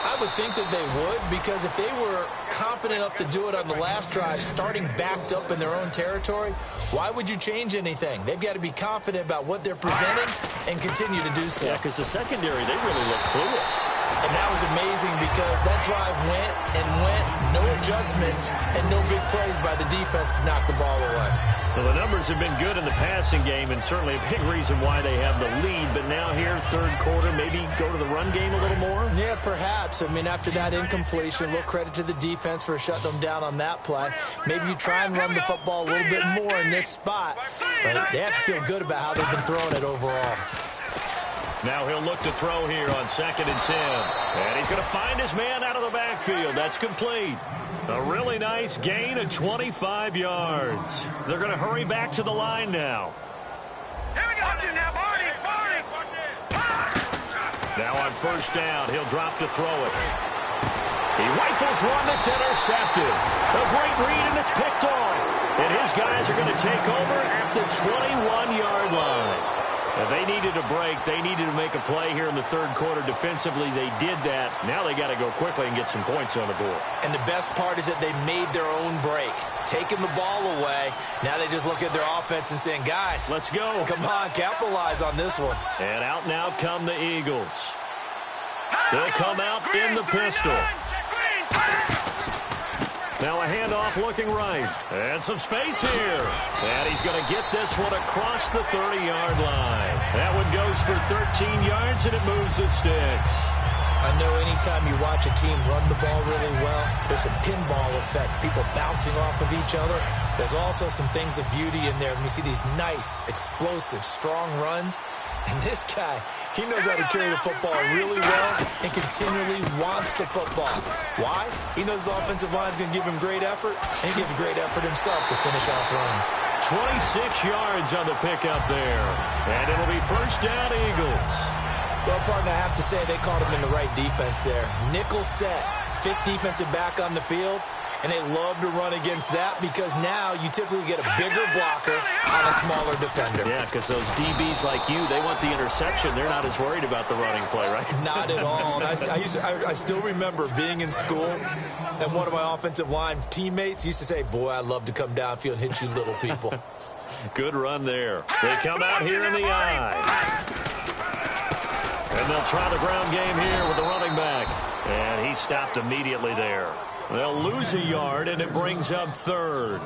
I would think that they would, because if they were competent enough to do it on the last drive, starting backed up in their own territory, why would you change anything? They've got to be confident about what they're presenting and continue to do so. Yeah, because the secondary, they really look clueless. And that was amazing, because that drive went and went, no adjustments, and no big plays by the defense to knock the ball away. Well, the numbers have been good in the passing game, and certainly a big reason why they have the lead. But now here, 3rd quarter, maybe go to the run game a little more? Yeah, perhaps. I mean, after that incompletion, a little credit to the defense for shutting them down on that play. Maybe you try and run the football a little bit more in this spot. But they have to feel good about how they've been throwing it overall. Now he'll look to throw here on 2nd and 10. And he's going to find his man out of the backfield. That's complete. A really nice gain of 25 yards. They're going to hurry back to the line now. Here we go. Watch it now, Barney. Now on 1st down, he'll drop to throw it. He rifles one that's intercepted. A great read, and it's picked off. And his guys are going to take over at the 21-yard line. If they needed a break, they needed to make a play here in the 3rd quarter defensively. They did that. Now they got to go quickly and get some points on the board. And the best part is that they made their own break, taking the ball away. Now they just look at their offense and saying, guys, let's go. Come on, capitalize on this one. And out now come the Eagles. They'll come out in the pistol. Now a handoff looking right. And some space here. And he's going to get this one across the 30-yard line. That one goes for 13 yards, and it moves the sticks. I know anytime you watch a team run the ball really well, there's a pinball effect, people bouncing off of each other. There's also some things of beauty in there. When you see these nice, explosive, strong runs. And this guy, he knows how to carry the football really well and continually wants the football. Why? He knows his offensive line is going to give him great effort, and he gives great effort himself to finish off runs. 26 yards on the pickup there. And it'll be 1st down, Eagles. Well, partner, I have to say they caught him in the right defense there. Nickel set, 5th defensive back on the field. And they love to run against that because now you typically get a bigger blocker on a smaller defender. Yeah, because those DBs like you, they want the interception. They're not as worried about the running play, right? Not at all. And I still remember being in school, and one of my offensive line teammates used to say, boy, I'd love to come downfield and hit you little people. Good run there. They come out here in the eye. And they'll try the ground game here with the running back. And he stopped immediately there. They'll lose a yard, and it brings up 3rd.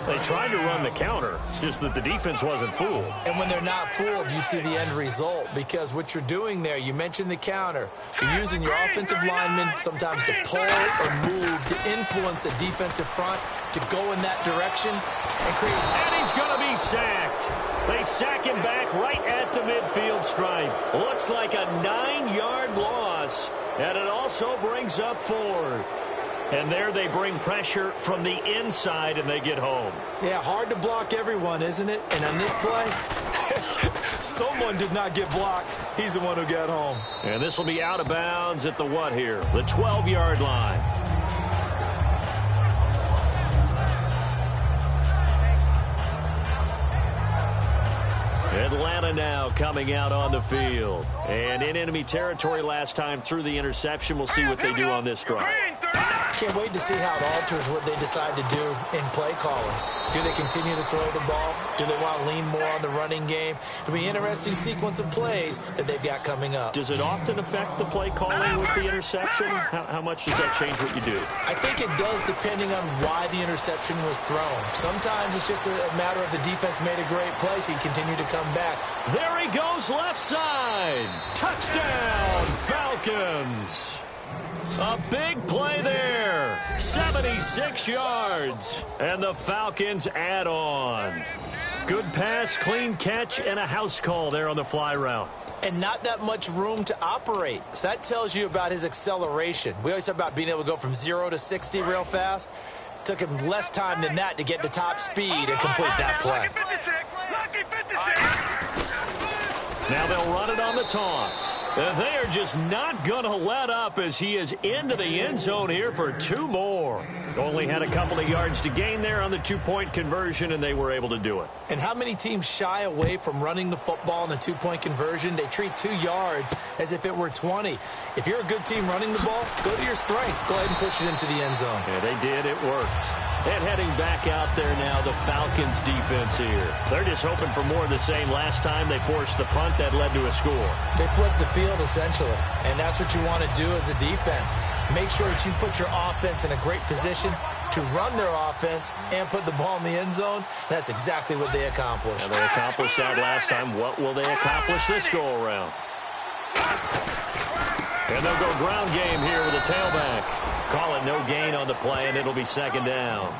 They tried to run the counter, just that the defense wasn't fooled. And when they're not fooled, you see the end result, because what you're doing there, you mentioned the counter. You're using your offensive linemen sometimes to pull or move to influence the defensive front to go in that direction and create. And he's going to be sacked. They sack him back right at the midfield stripe. Looks like a 9-yard loss, and it also brings up 4th. And there they bring pressure from the inside, and they get home. Yeah, hard to block everyone, isn't it? And on this play, someone did not get blocked. He's the one who got home. And this will be out of bounds at the what here? The 12-yard line. Atlanta now coming out on the field. And in enemy territory last time through the interception. We'll see what they do on this drive. Can't wait to see how it alters what they decide to do in play calling. Do they continue to throw the ball? Do they want to lean more on the running game? It'll be an interesting sequence of plays that they've got coming up. Does it often affect the play calling with the interception? How much does that change what you do? I think it does, depending on why the interception was thrown. Sometimes it's just a matter of the defense made a great play, so you continue to come back. There he goes, left side. Touchdown, Falcons. A big play there. 76 yards. And the Falcons add on. Good pass, clean catch, and a house call there on the fly route. And not that much room to operate. So that tells you about his acceleration. We always talk about being able to go from 0 to 60 real fast. Took him less time than that to get to top speed and complete that play. Lucky 56. Now they'll run it on the toss. They are just not going to let up as he is into the end zone here for 2 more. Only had a couple of yards to gain there on the 2-point conversion, and they were able to do it. And how many teams shy away from running the football in a 2-point conversion? They treat 2 yards as if it were 20. If you're a good team running the ball, go to your strength. Go ahead and push it into the end zone. Yeah, they did. It worked. And heading back out there now, the Falcons defense here. They're just hoping for more of the same. Last time they forced the punt that led to a score. They flipped the field essentially, and that's what you want to do as a defense. Make sure that you put your offense in a great position to run their offense and put the ball in the end zone. That's exactly what they accomplished. And they accomplished that last time. What will they accomplish this go-around? And they'll go ground game here with a tailback. Call it no gain on the play, and it'll be 2nd down.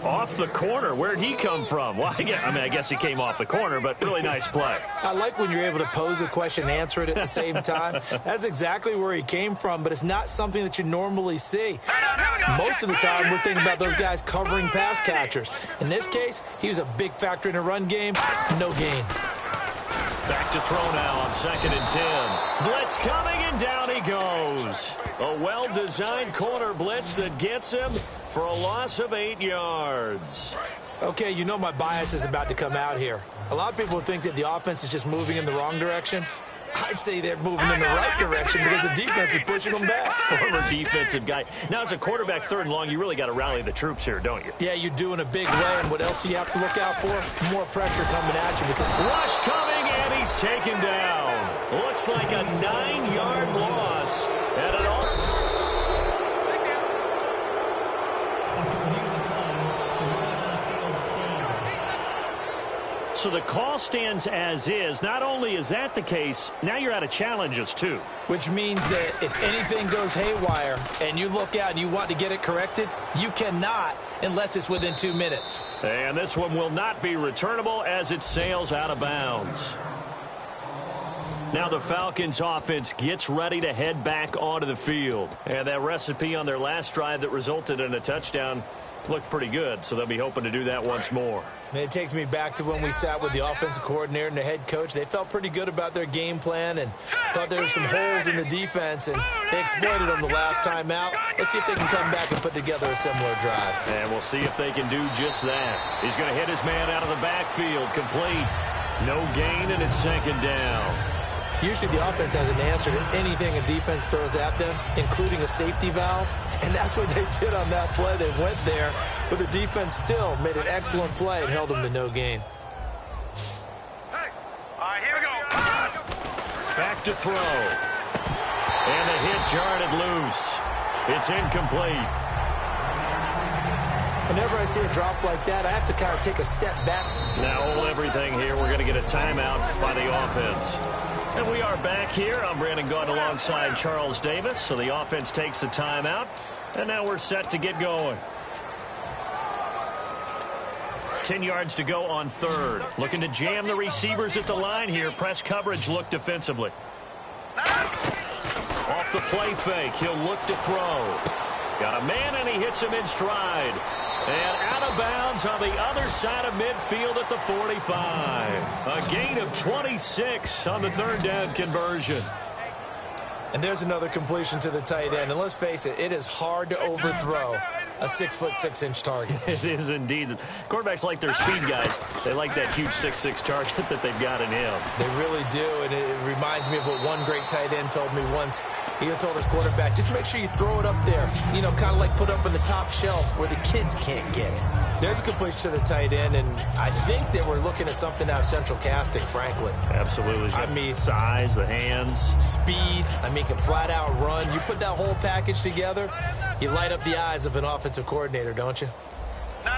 Off the corner. Where'd he come from? Well, I guess he came off the corner, but really nice play. I like when you're able to pose a question and answer it at the same time. That's exactly where he came from, but it's not something that you normally see. Most of the time, we're thinking about those guys covering pass catchers. In this case, he was a big factor in the run game. No gain. Back to throw now on 2nd and 10. Blitz coming, and down he goes. A well-designed corner blitz that gets him for a loss of 8 yards. Okay, you know my bias is about to come out here. A lot of people think that the offense is just moving in the wrong direction. I'd say they're moving in the right direction because the defense is pushing them back. Former defensive guy. Now, as a quarterback 3rd and long, you really got to rally the troops here, don't you? Yeah, you do in a big way. And what else do you have to look out for? More pressure coming at you. Rush coming, and he's taken down. Looks like a 9-yard loss. And it all... After review of the play, the ruling on the field stands. So the call stands as is. Not only is that the case, now you're out of challenges, too. Which means that if anything goes haywire and you look out and you want to get it corrected, you cannot unless it's within 2 minutes. And this one will not be returnable as it sails out of bounds. Now the Falcons offense gets ready to head back onto the field. And that recipe on their last drive that resulted in a touchdown looked pretty good, so they'll be hoping to do that once more. And it takes me back to when we sat with the offensive coordinator and the head coach. They felt pretty good about their game plan and thought there were some holes in the defense, and they exploited them the last time out. Let's see if they can come back and put together a similar drive. And we'll see if they can do just that. He's going to hit his man out of the backfield, complete. No gain, and it's 2nd down. Usually the offense has an answer to anything a defense throws at them, including a safety valve. And that's what they did on that play. They went there, but the defense still made an excellent play and held them to no gain. Hey, all right, here we go. Back to throw. And the hit jarred it loose. It's incomplete. Whenever I see a drop like that, I have to kind of take a step back. Now hold everything here. We're going to get a timeout by the offense. And we are back here. I'm Brandon Gaudin alongside Charles Davis. So the offense takes the timeout. And now we're set to get going. 10 yards to go on 3rd. Looking to jam the receivers at the line here. Press coverage look defensively. Off the play fake. He'll look to throw. Got a man, and he hits him in stride. And out of bounds on the other side of midfield at the 45. A gain of 26 on the 3rd down conversion. And there's another completion to the tight end. And let's face it, it is hard to overthrow a 6'6" target. It is indeed. Quarterbacks like their speed guys. They like that huge 6'6" target that they've got in him. They really do, and it reminds me of what one great tight end told me once. He told his quarterback, just make sure you throw it up there. You know, kind of like put up on the top shelf where the kids can't get it. There's a completion to the tight end, and I think that we're looking at something out of Central Casting, frankly. Absolutely. I mean, size, the hands. Speed. I mean, can flat out run. You put that whole package together, you light up the eyes of an offensive coordinator, don't you? No,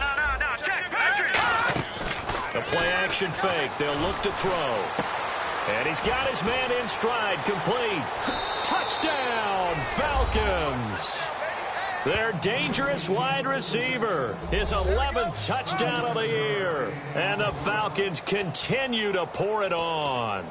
check, Patrick. A play-action fake. They'll look to throw. And he's got his man in stride, complete. Touchdown, Falcons. Their dangerous wide receiver. His 11th touchdown of the year. And the Falcons continue to pour it on.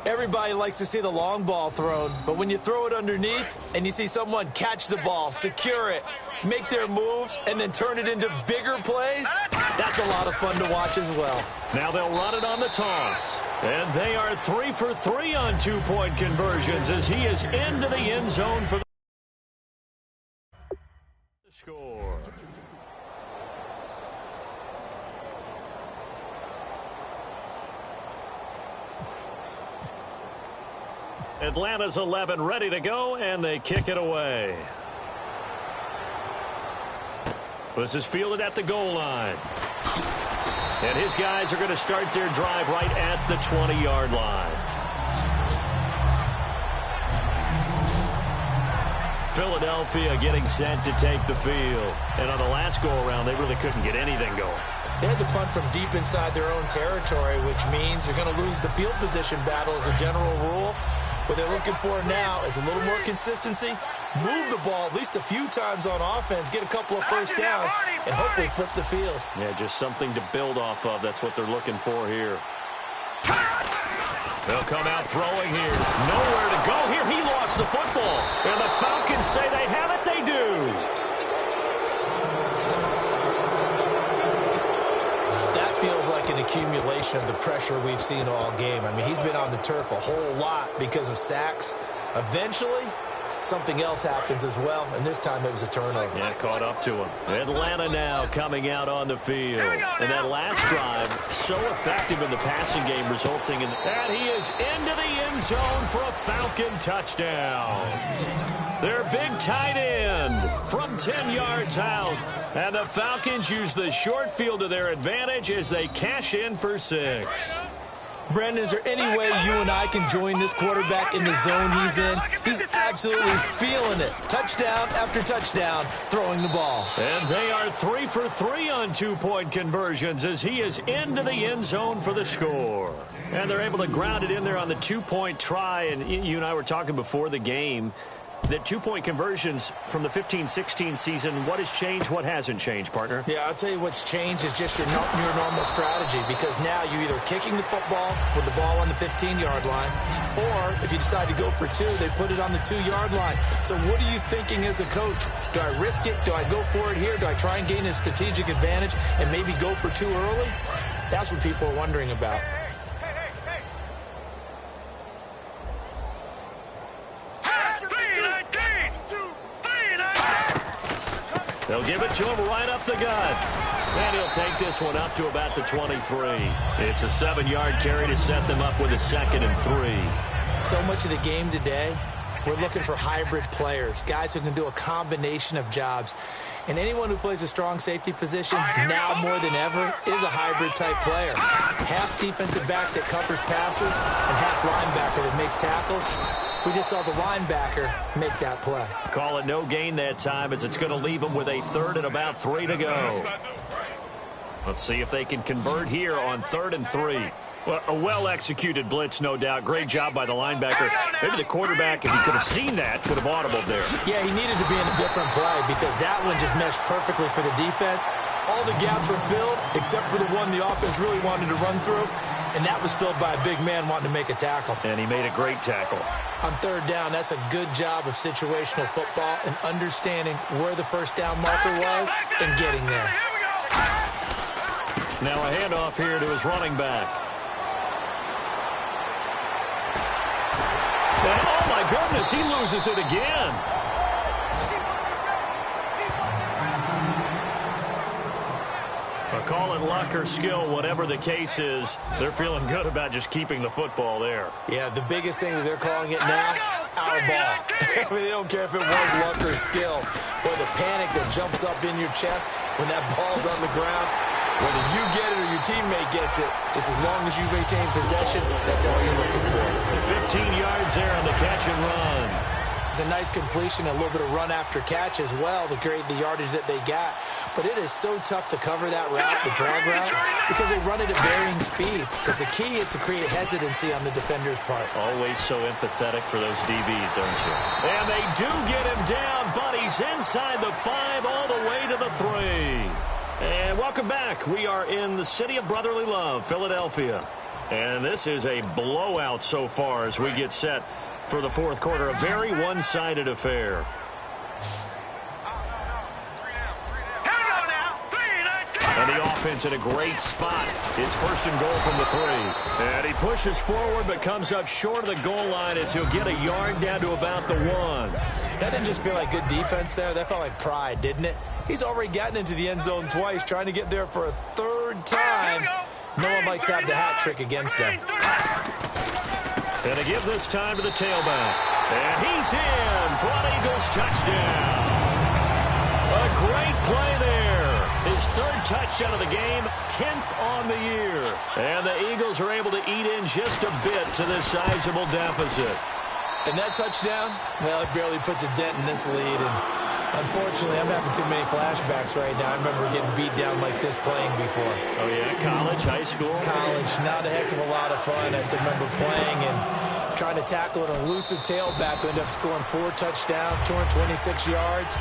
Everybody likes to see the long ball thrown, but when you throw it underneath and you see someone catch the ball, secure it, make their moves, and then turn it into bigger plays, that's a lot of fun to watch as well. Now they'll run it on the toss. And they are 3 for 3 on 2-point conversions as he is into the end zone for the score. Atlanta's 11 ready to go, and they kick it away. This is fielded at the goal line. And his guys are going to start their drive right at the 20-yard line. Philadelphia getting set to take the field. And on the last go-around, they really couldn't get anything going. They had to punt from deep inside their own territory, which means you're going to lose the field position battle as a general rule. What they're looking for now is a little more consistency, move the ball at least a few times on offense, get a couple of first downs, and hopefully flip the field. Yeah, just something to build off of. That's what they're looking for here. They'll come out throwing here. Nowhere to go here. He lost the football. And the Falcons say they have it. They do. That feels like an accumulation of the pressure we've seen all game. I mean, he's been on the turf a whole lot because of sacks. Eventually, something else happens as well, and this time it was a turnover. Yeah, caught up to him. Atlanta now coming out on the field. And that last drive, so effective in the passing game, resulting in that he is into the end zone for a Falcon touchdown. Their big tight end from 10 yards out. And the Falcons use the short field to their advantage as they cash in for 6. Brendan, is there any way you and I can join this quarterback in the zone he's in? He's absolutely feeling it. Touchdown after touchdown, throwing the ball. And they are 3 for 3 on two-point conversions as he is into the end zone for the score. And they're able to ground it in there on the two-point try. And you and I were talking before the game that two-point conversions from the 15-16 season, what has changed, what hasn't changed, partner? Yeah, I'll tell you what's changed is just your normal strategy, because now you're either kicking the football with the ball on the 15-yard line, or if you decide to go for 2, they put it on the 2-yard line. So what are you thinking as a coach? Do I risk it? Do I go for it here? Do I try and gain a strategic advantage and maybe go for 2 early? That's what people are wondering about. They'll give it to him right up the gut. And he'll take this one up to about the 23. It's a 7-yard carry to set them up with a 2nd and 3. So much of the game today, we're looking for hybrid players, guys who can do a combination of jobs. And anyone who plays a strong safety position, now more than ever, is a hybrid-type player. Half defensive back that covers passes and half linebacker that makes tackles. We just saw the linebacker make that play. Call it no gain that time as it's going to leave them with a 3rd and about 3 to go. Let's see if they can convert here on 3rd and 3. Well, a well-executed blitz, no doubt. Great job by the linebacker. Maybe the quarterback, if he could have seen that, could have audibled there. Yeah, he needed to be in a different play because that one just meshed perfectly for the defense. All the gaps were filled except for the one the offense really wanted to run through, and that was filled by a big man wanting to make a tackle. And he made a great tackle. On 3rd down, that's a good job of situational football and understanding where the first down marker was and getting there. Now a handoff here to his running back. And, oh, my goodness, he loses it again. Call it luck or skill, whatever the case is, they're feeling good about just keeping the football there. Yeah, the biggest thing that they're calling it now, our ball. I mean, they don't care if it was luck or skill, or the panic that jumps up in your chest when that ball's on the ground. Whether you get it or your teammate gets it, just as long as you retain possession, that's all you're looking for. 15 yards there on the catch and run. It's a nice completion, a little bit of run after catch as well to create the yardage that they got. But it is so tough to cover that route, the drag route, because they run it at varying speeds. Because the key is to create hesitancy on the defender's part. Always so empathetic for those DBs, aren't you? And they do get him down, but he's inside the 5 all the way to the 3. And welcome back. We are in the city of brotherly love, Philadelphia. And this is a blowout so far as we get set for the 4th quarter. A very one-sided affair. And the offense in a great spot. It's 1st and goal from the 3. And he pushes forward but comes up short of the goal line as he'll get a yard down to about the 1. That didn't just feel like good defense there. That felt like pride, didn't it? He's already gotten into the end zone twice, trying to get there for a 3rd time. No one likes to have the hat trick against them. And to give this time to the tailback. And he's in for an Eagles touchdown. A great play there. His 3rd touchdown of the game, 10th on the year. And the Eagles are able to eat in just a bit to this sizable deficit. And that touchdown, well, it barely puts a dent in this lead. And unfortunately, I'm having too many flashbacks right now. I remember getting beat down like this playing before. Oh, yeah? College, high school? College, not a heck of a lot of fun. I still remember playing and trying to tackle an elusive tailback who ended up scoring 4 touchdowns, 226 yards.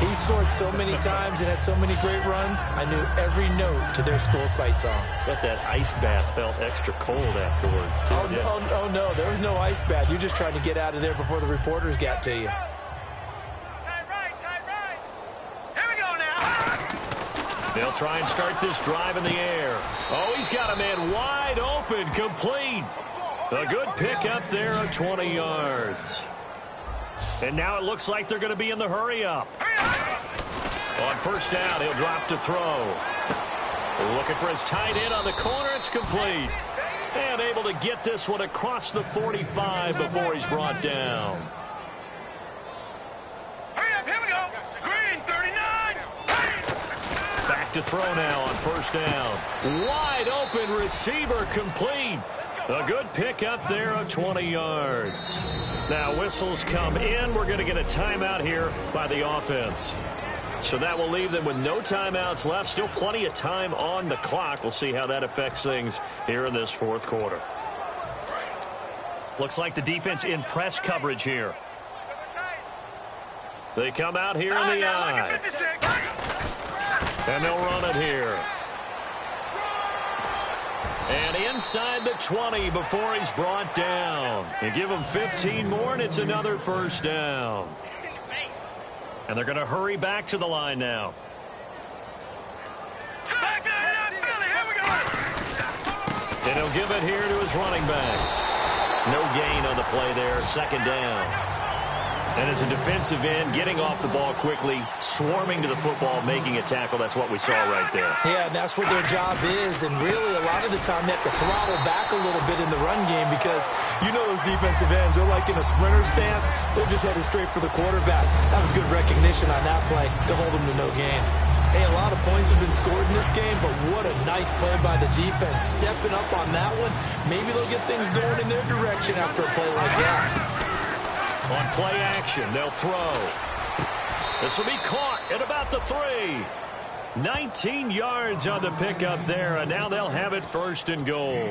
He scored so many times and had so many great runs, I knew every note to their school's fight song. But that ice bath felt extra cold afterwards, too. Oh, no, there was no ice bath. You're just trying to get out of there before the reporters got to you. Tight right. Here we go now. They'll try and start this drive in the air. Oh, he's got a man wide open, complete. A good pick up there of 20 yards. And now it looks like they're going to be in the hurry-up. On first down, he'll drop to throw. Looking for his tight end on the corner. It's complete. And able to get this one across the 45 before he's brought down. Hurry up, here we go. Green, 39. Back to throw now on first down. Wide open receiver, complete. A good pick up there of 20 yards. Now whistles come in. We're going to get a timeout here by the offense. So that will leave them with no timeouts left. Still plenty of time on the clock. We'll see how that affects things here in this fourth quarter. Looks like the defense in press coverage here. They come out here in the eye. And they'll run it here. And inside the 20 before he's brought down. You give him 15 more, and it's another first down. And they're going to hurry back to the line now. And he'll give it here to his running back. No gain on the play there, second down. And as a defensive end, getting off the ball quickly, swarming to the football, making a tackle. That's what we saw right there. Yeah, and that's what their job is. And really, a lot of the time, they have to throttle back a little bit in the run game because you know those defensive ends, they're like in a sprinter stance. They're just headed straight for the quarterback. That was good recognition on that play to hold them to no gain. Hey, a lot of points have been scored in this game, but what a nice play by the defense. Stepping up on that one, maybe they'll get things going in their direction after a play like that. On play action, they'll throw. This will be caught at about the 3. 19 yards on the pickup there, and now they'll have it first and goal.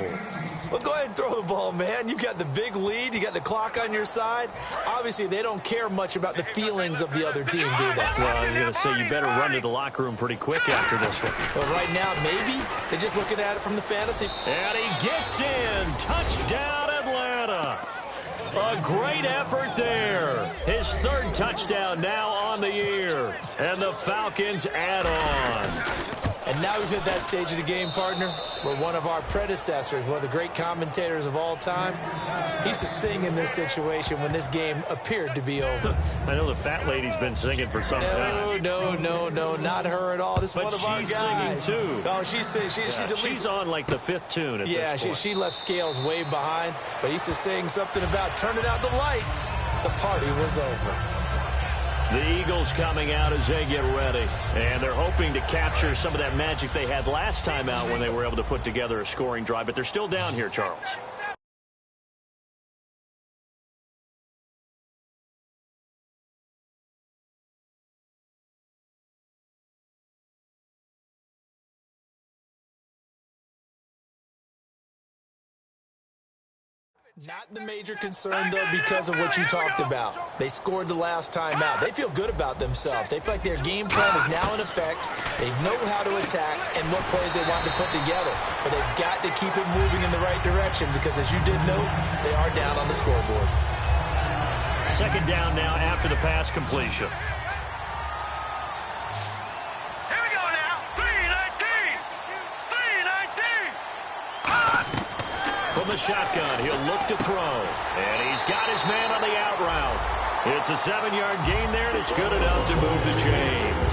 Well, go ahead and throw the ball, man. You got the big lead. You got the clock on your side. Obviously, they don't care much about the feelings of the other team, do they? Well, I was going to say, you better run to the locker room pretty quick after this one. Well, right now, maybe. They're just looking at it from the fantasy. And he gets in. Touchdown, Atlanta. A great effort there. His third touchdown now on the year. And the Falcons add on. And now we've hit that stage of the game, partner, where one of our predecessors, one of the great commentators of all time, he used to sing in this situation when this game appeared to be over. I know the fat lady's been singing for some time. No, not her at all. This is one of our guys. But she's singing, too. Oh, she's at least... She's on, like, the 5th tune at this point. She left Scales way behind, but he used to sing something about turning out the lights. The party was over. The Eagles coming out as they get ready. And they're hoping to capture some of that magic they had last time out when they were able to put together a scoring drive. But they're still down here, Charles. Not the major concern, though, because of what you talked about. They scored the last time out. They feel good about themselves. They feel like their game plan is now in effect. They know how to attack and what plays they want to put together. But they've got to keep it moving in the right direction because, as you did note, they are down on the scoreboard. Second down now after the pass completion. Here we go now. 3-19. From the shotgun, he'll look to throw. And he's got his man on the out route. It's a 7-yard gain there, and it's good enough to move the chains.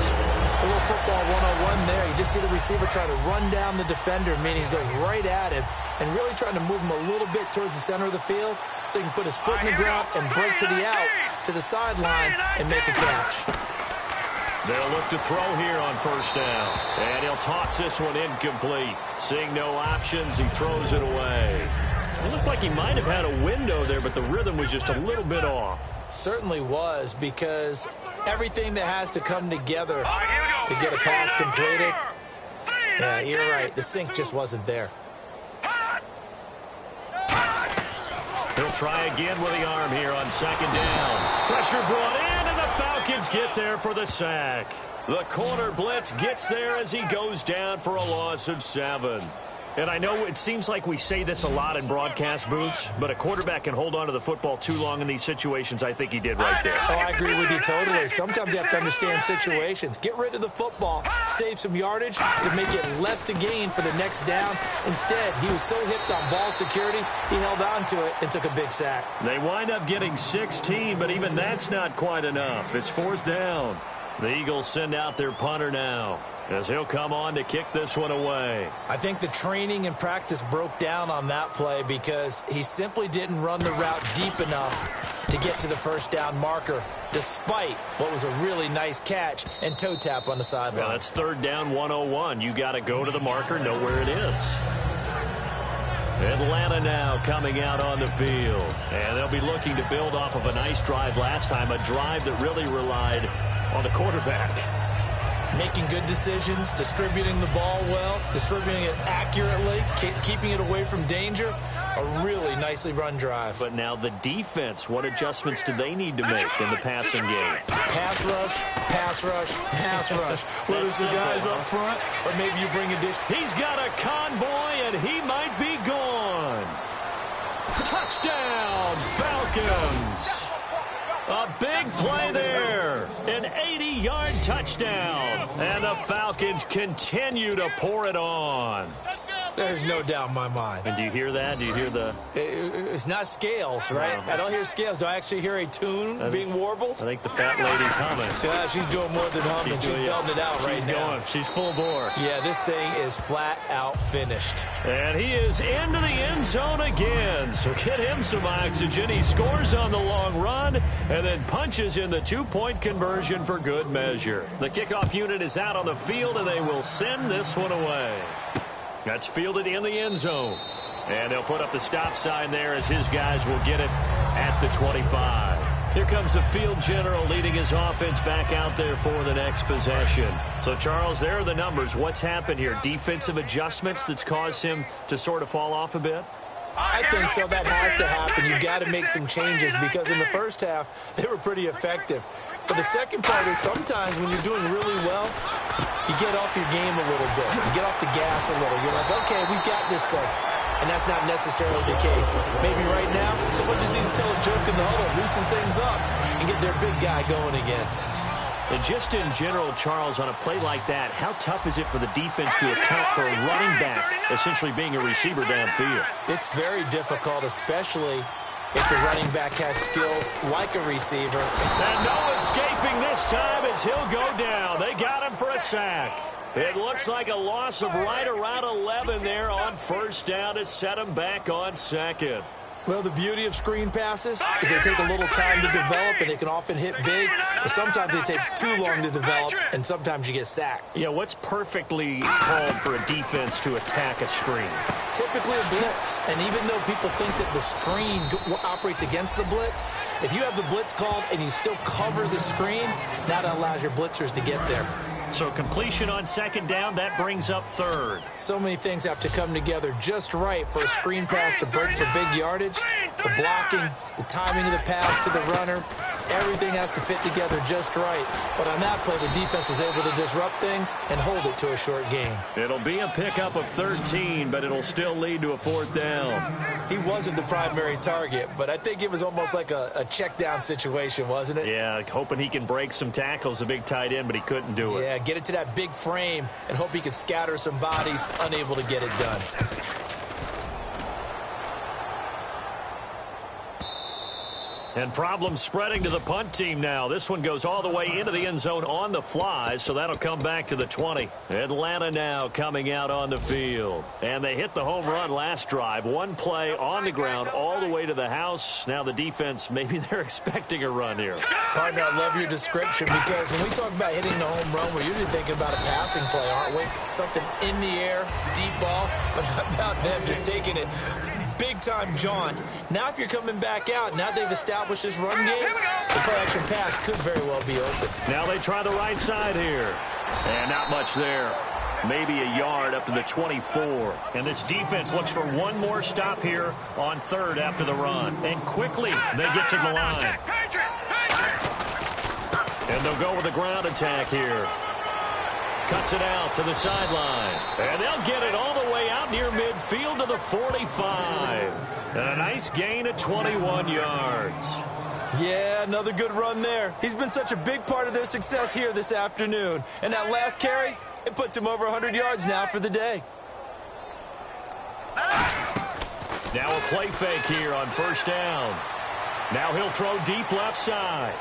A little football 101 there. You just see the receiver trying to run down the defender, meaning he goes right at him, and really trying to move him a little bit towards the center of the field so he can put his foot in the ground and break to the out, to the sideline, and make a catch. They'll look to throw here on first down. And he'll toss this one incomplete. Seeing no options, he throws it away. It looked like he might have had a window there, but the rhythm was just a little bit off. Certainly was, because everything that has to come together to get a pass completed. Yeah, you're right. The sync just wasn't there. He'll They'll try again with the arm here on second down. Pressure brought in, and the Falcons get there for the sack. The corner blitz gets there as he goes down for a loss of 7. And I know it seems like we say this a lot in broadcast booths, but a quarterback can hold on to the football too long in these situations. I think he did right there. Oh, I agree with you totally. Sometimes you have to understand situations. Get rid of the football, save some yardage to make it less to gain for the next down. Instead, he was so hipped on ball security, he held on to it and took a big sack. They wind up getting 16, but even that's not quite enough. It's 4th down. The Eagles send out their punter now, as he'll come on to kick this one away. I think the training and practice broke down on that play because he simply didn't run the route deep enough to get to the first down marker, despite what was a really nice catch and toe tap on the sideline. Well, that's 3rd down 101. You got to go to the marker, know where it is. Atlanta now coming out on the field. And they'll be looking to build off of a nice drive last time, a drive that really relied on the quarterback. Making good decisions, distributing the ball well, distributing it accurately, keeping it away from danger. A really nicely run drive. But now the defense, what adjustments do they need to make in the passing game? Pass rush, pass rush, pass rush. Whether it's the guys up front or maybe you bring a dish. He's got a convoy, and he might be gone. Touchdown, Falcons. A big play there. An 80-yard touchdown. And the Falcons continue to pour it on. There's no doubt in my mind. And do you hear that? Do you hear the... It's not scales, right? No. I don't hear scales. Do I actually hear a tune being warbled? I think the fat lady's humming. Yeah, she's doing more than humming. She's belting it out right now. She's going. She's full bore. Yeah, this thing is flat out finished. And he is into the end zone again. So get him some oxygen. He scores on the long run and then punches in the 2-point conversion for good measure. The kickoff unit is out on the field, and they will send this one away. That's fielded in the end zone. And they'll put up the stop sign there as his guys will get it at the 25. Here comes the field general leading his offense back out there for the next possession. So, Charles, there are the numbers. What's happened here? Defensive adjustments that's caused him to sort of fall off a bit? I think so. That has to happen. You've got to make some changes because in the first half, they were pretty effective. But the second part is sometimes when you're doing really well, you get off your game a little bit. You get off the gas a little. You're like, okay, we've got this thing. And that's not necessarily the case. Maybe right now, someone just needs to tell a joke in the huddle, loosen things up, and get their big guy going again. And just in general, Charles, on a play like that, how tough is it for the defense to account for a running back essentially being a receiver downfield? It's very difficult, especially if the running back has skills like a receiver. And no escaping this time as he'll go down. They got him for a sack. It looks like a loss of right around 11 there on first down to set him back on second. Well, the beauty of screen passes is they take a little time to develop, and they can often hit big, but sometimes they take too long to develop, and sometimes you get sacked. Yeah, what's perfectly called for a defense to attack a screen? Typically a blitz, and even though people think that the screen operates against the blitz, if you have the blitz called and you still cover the screen, now that allows your blitzers to get there. So completion on second down, that brings up third. So many things have to come together just right for a screen pass to break for big yardage. The blocking, the timing of the pass to the runner, everything has to fit together just right. But on that play, the defense was able to disrupt things and hold it to a short gain. It'll be a pickup of 13, but it'll still lead to a 4th down. He wasn't the primary target, but I think it was almost like a check down situation, wasn't it? Yeah, hoping he can break some tackles, a big tight end, but he couldn't do it. Yeah, get it to that big frame and hope he could scatter some bodies, unable to get it done. And problems spreading to the punt team now. This one goes all the way into the end zone on the fly, so that'll come back to the 20. Atlanta now coming out on the field. And they hit the home run last drive. One play on the ground all the way to the house. Now the defense, maybe they're expecting a run here. Partner, I love your description because when we talk about hitting the home run, we're usually thinking about a passing play, aren't we? Something in the air, deep ball, but how about them just taking it big-time jaunt. Now if you're coming back out, now they've established this run game, the play-action pass could very well be open. Now they try the right side here. And not much there. maybe a yard up to the 24. And this defense looks for one more stop here on third after the run. And quickly they get to the line. And they'll go with a ground attack here. Cuts it out to the sideline. And they'll get it all the way out near midfield to the 45. And a nice gain of 21 yards. Yeah, another good run there. He's been such a big part of their success here this afternoon. And that last carry, it puts him over 100 yards now for the day. Now a play fake here on first down. Now he'll throw deep left side.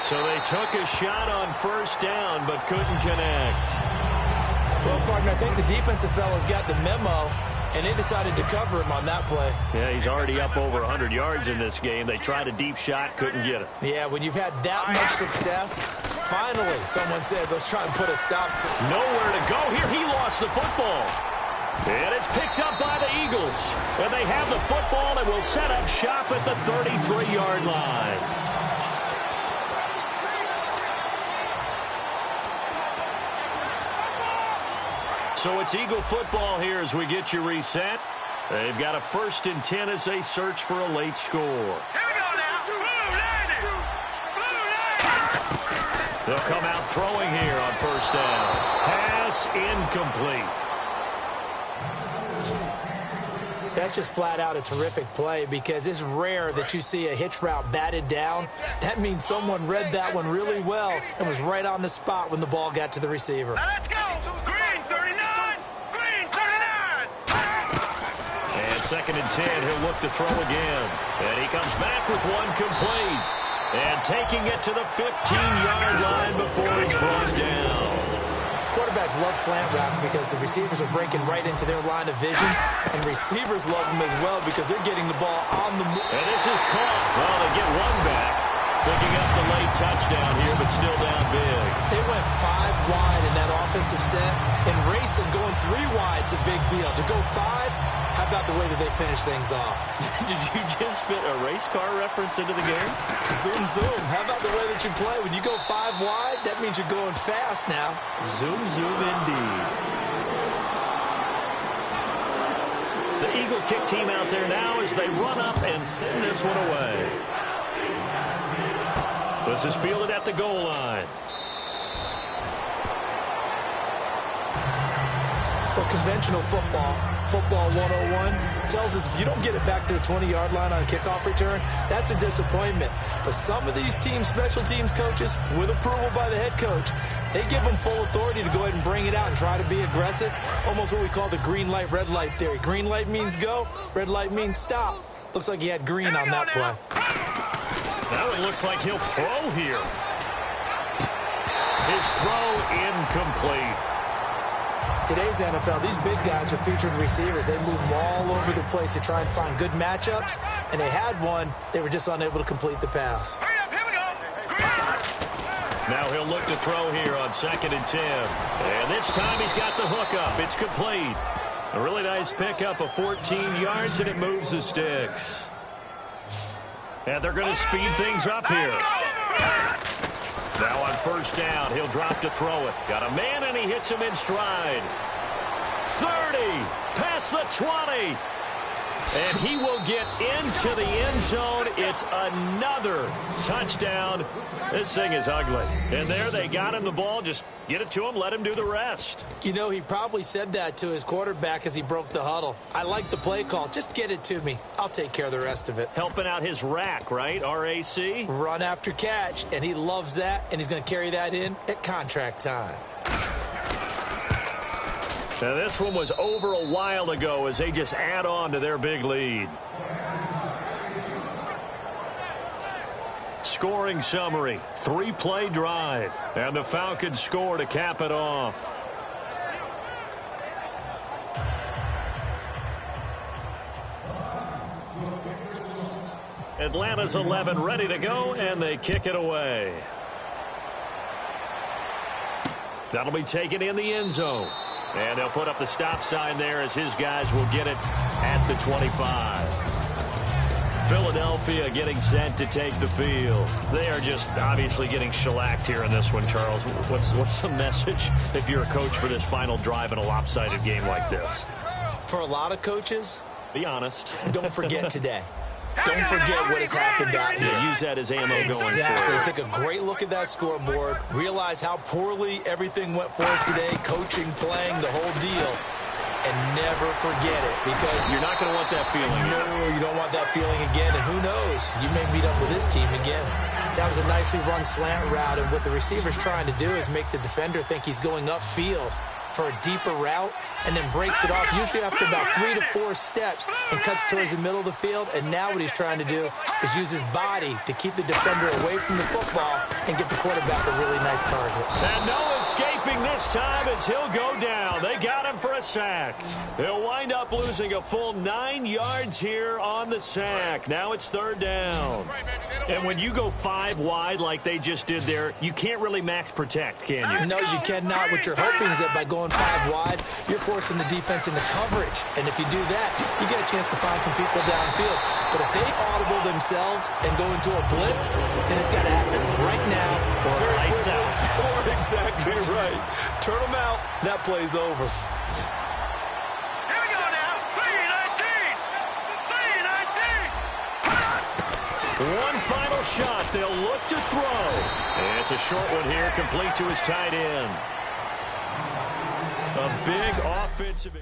So they took a shot on first down but couldn't connect. Well, partner, I think the defensive fellas got the memo, and they decided to cover him on that play. Yeah, he's already up over 100 yards in this game. They tried a deep shot, couldn't get it. Yeah, when you've had that much success, finally someone said, let's try and put a stop to it. Nowhere to go here. He lost the football. And it's picked up by the Eagles. And they have the football and will set up shop at the 33-yard line. So it's Eagle football here as we get you reset. They've got a 1st and 10 as they search for a late score. Here we go now. Blue landing. They'll come out throwing here on first down. Pass incomplete. That's just flat out a terrific play because it's rare that you see a hitch route batted down. That means someone read that one really well and was right on the spot when the ball got to the receiver. Now let's go. Green 39. Green 39. And 2nd and 10, he'll look to throw again. And he comes back with one complete. And taking it to the 15-yard line before he's brought down. Quarterbacks love slant routes because the receivers are breaking right into their line of vision, and receivers love them as well because they're getting the ball on the move. And this is caught. Well, they get one back, picking up the late touchdown here, but still down big. They went 5 wide in that offensive set, and racing going 3 wide's a big deal. To go 5, how about the way that they finish things off? Did you just fit a race car reference into the game? Zoom, zoom. How about the way that you play? When you go 5 wide, that means you're going fast now. Zoom, zoom indeed. The Eagle kick team out there now as they run up and send this one away. This is fielded at the goal line. Well, conventional football 101, tells us if you don't get it back to the 20-yard line on a kickoff return, that's a disappointment. But some of these team special teams coaches, with approval by the head coach, they give them full authority to go ahead and bring it out and try to be aggressive. Almost what we call the green light, red light theory. Green light means go, red light means stop. Looks like he had green on that play. That one looks like he'll throw here. His throw incomplete. Today's NFL, these big guys are featured receivers. They move them all over the place to try and find good matchups, and they had one. They were just unable to complete the pass. Hurry up, here we go. Now he'll look to throw here on 2nd and 10. And this time he's got the hook up. It's complete. A really nice pickup of 14 yards, and it moves the sticks. And they're going to speed things up here. Now on first down, he'll drop to throw it. Got a man, and he hits him in stride. 30, past the 20. And he will get into the end zone. It's another touchdown. This thing is ugly. And there they got him the ball. Just get it to him, let him do the rest. You know, he probably said that to his quarterback as he broke the huddle. I like the play call. Just get it to me. I'll take care of the rest of it. Helping out his rack, right? RAC? Run after catch, and he loves that, and he's going to carry that in at contract time. Now this one was over a while ago as they just add on to their big lead. Scoring summary, 3-play drive, and the Falcons score to cap it off. Atlanta's 11 ready to go, and they kick it away. That'll be taken in the end zone. And they'll put up the stop sign there as his guys will get it at the 25. Philadelphia getting set to take the field. They are just obviously getting shellacked here in this one, Charles. What's the message if you're a coach for this final drive in a lopsided game like this? For a lot of coaches, be honest. Don't forget today. Don't forget what has happened out here. Yeah, use that as ammo going forward. Exactly. Take a great look at that scoreboard. Realize how poorly everything went for us today. Coaching, playing, the whole deal. And never forget it, because you're not going to want that feeling. No, you don't want that feeling again. And who knows? You may meet up with this team again. That was a nicely run slant route, and what the receiver's trying to do is make the defender think he's going upfield for a deeper route, and then breaks it off, usually after about 3 to 4 steps, and cuts towards the middle of the field. And now what he's trying to do is use his body to keep the defender away from the football and get the quarterback a really nice target. And no escaping this time as he'll go down. They got him for a sack. He'll wind up losing a full 9 yards here on the sack. Now it's 3rd down. And when you go 5 wide like they just did there, you can't really max protect, can you? No, you cannot. What you're hoping is that by going 5 wide, you're forcing the defense into coverage. And if you do that, you get a chance to find some people downfield. But if they audible themselves and go into a blitz, then it's got to happen right now. Or lights out. Or exactly right. Turn them out. That play's over. Here we go now. 3-19. 3-19. One final shot. They'll look to throw. And it's a short one here, complete to his tight end. A big offensive...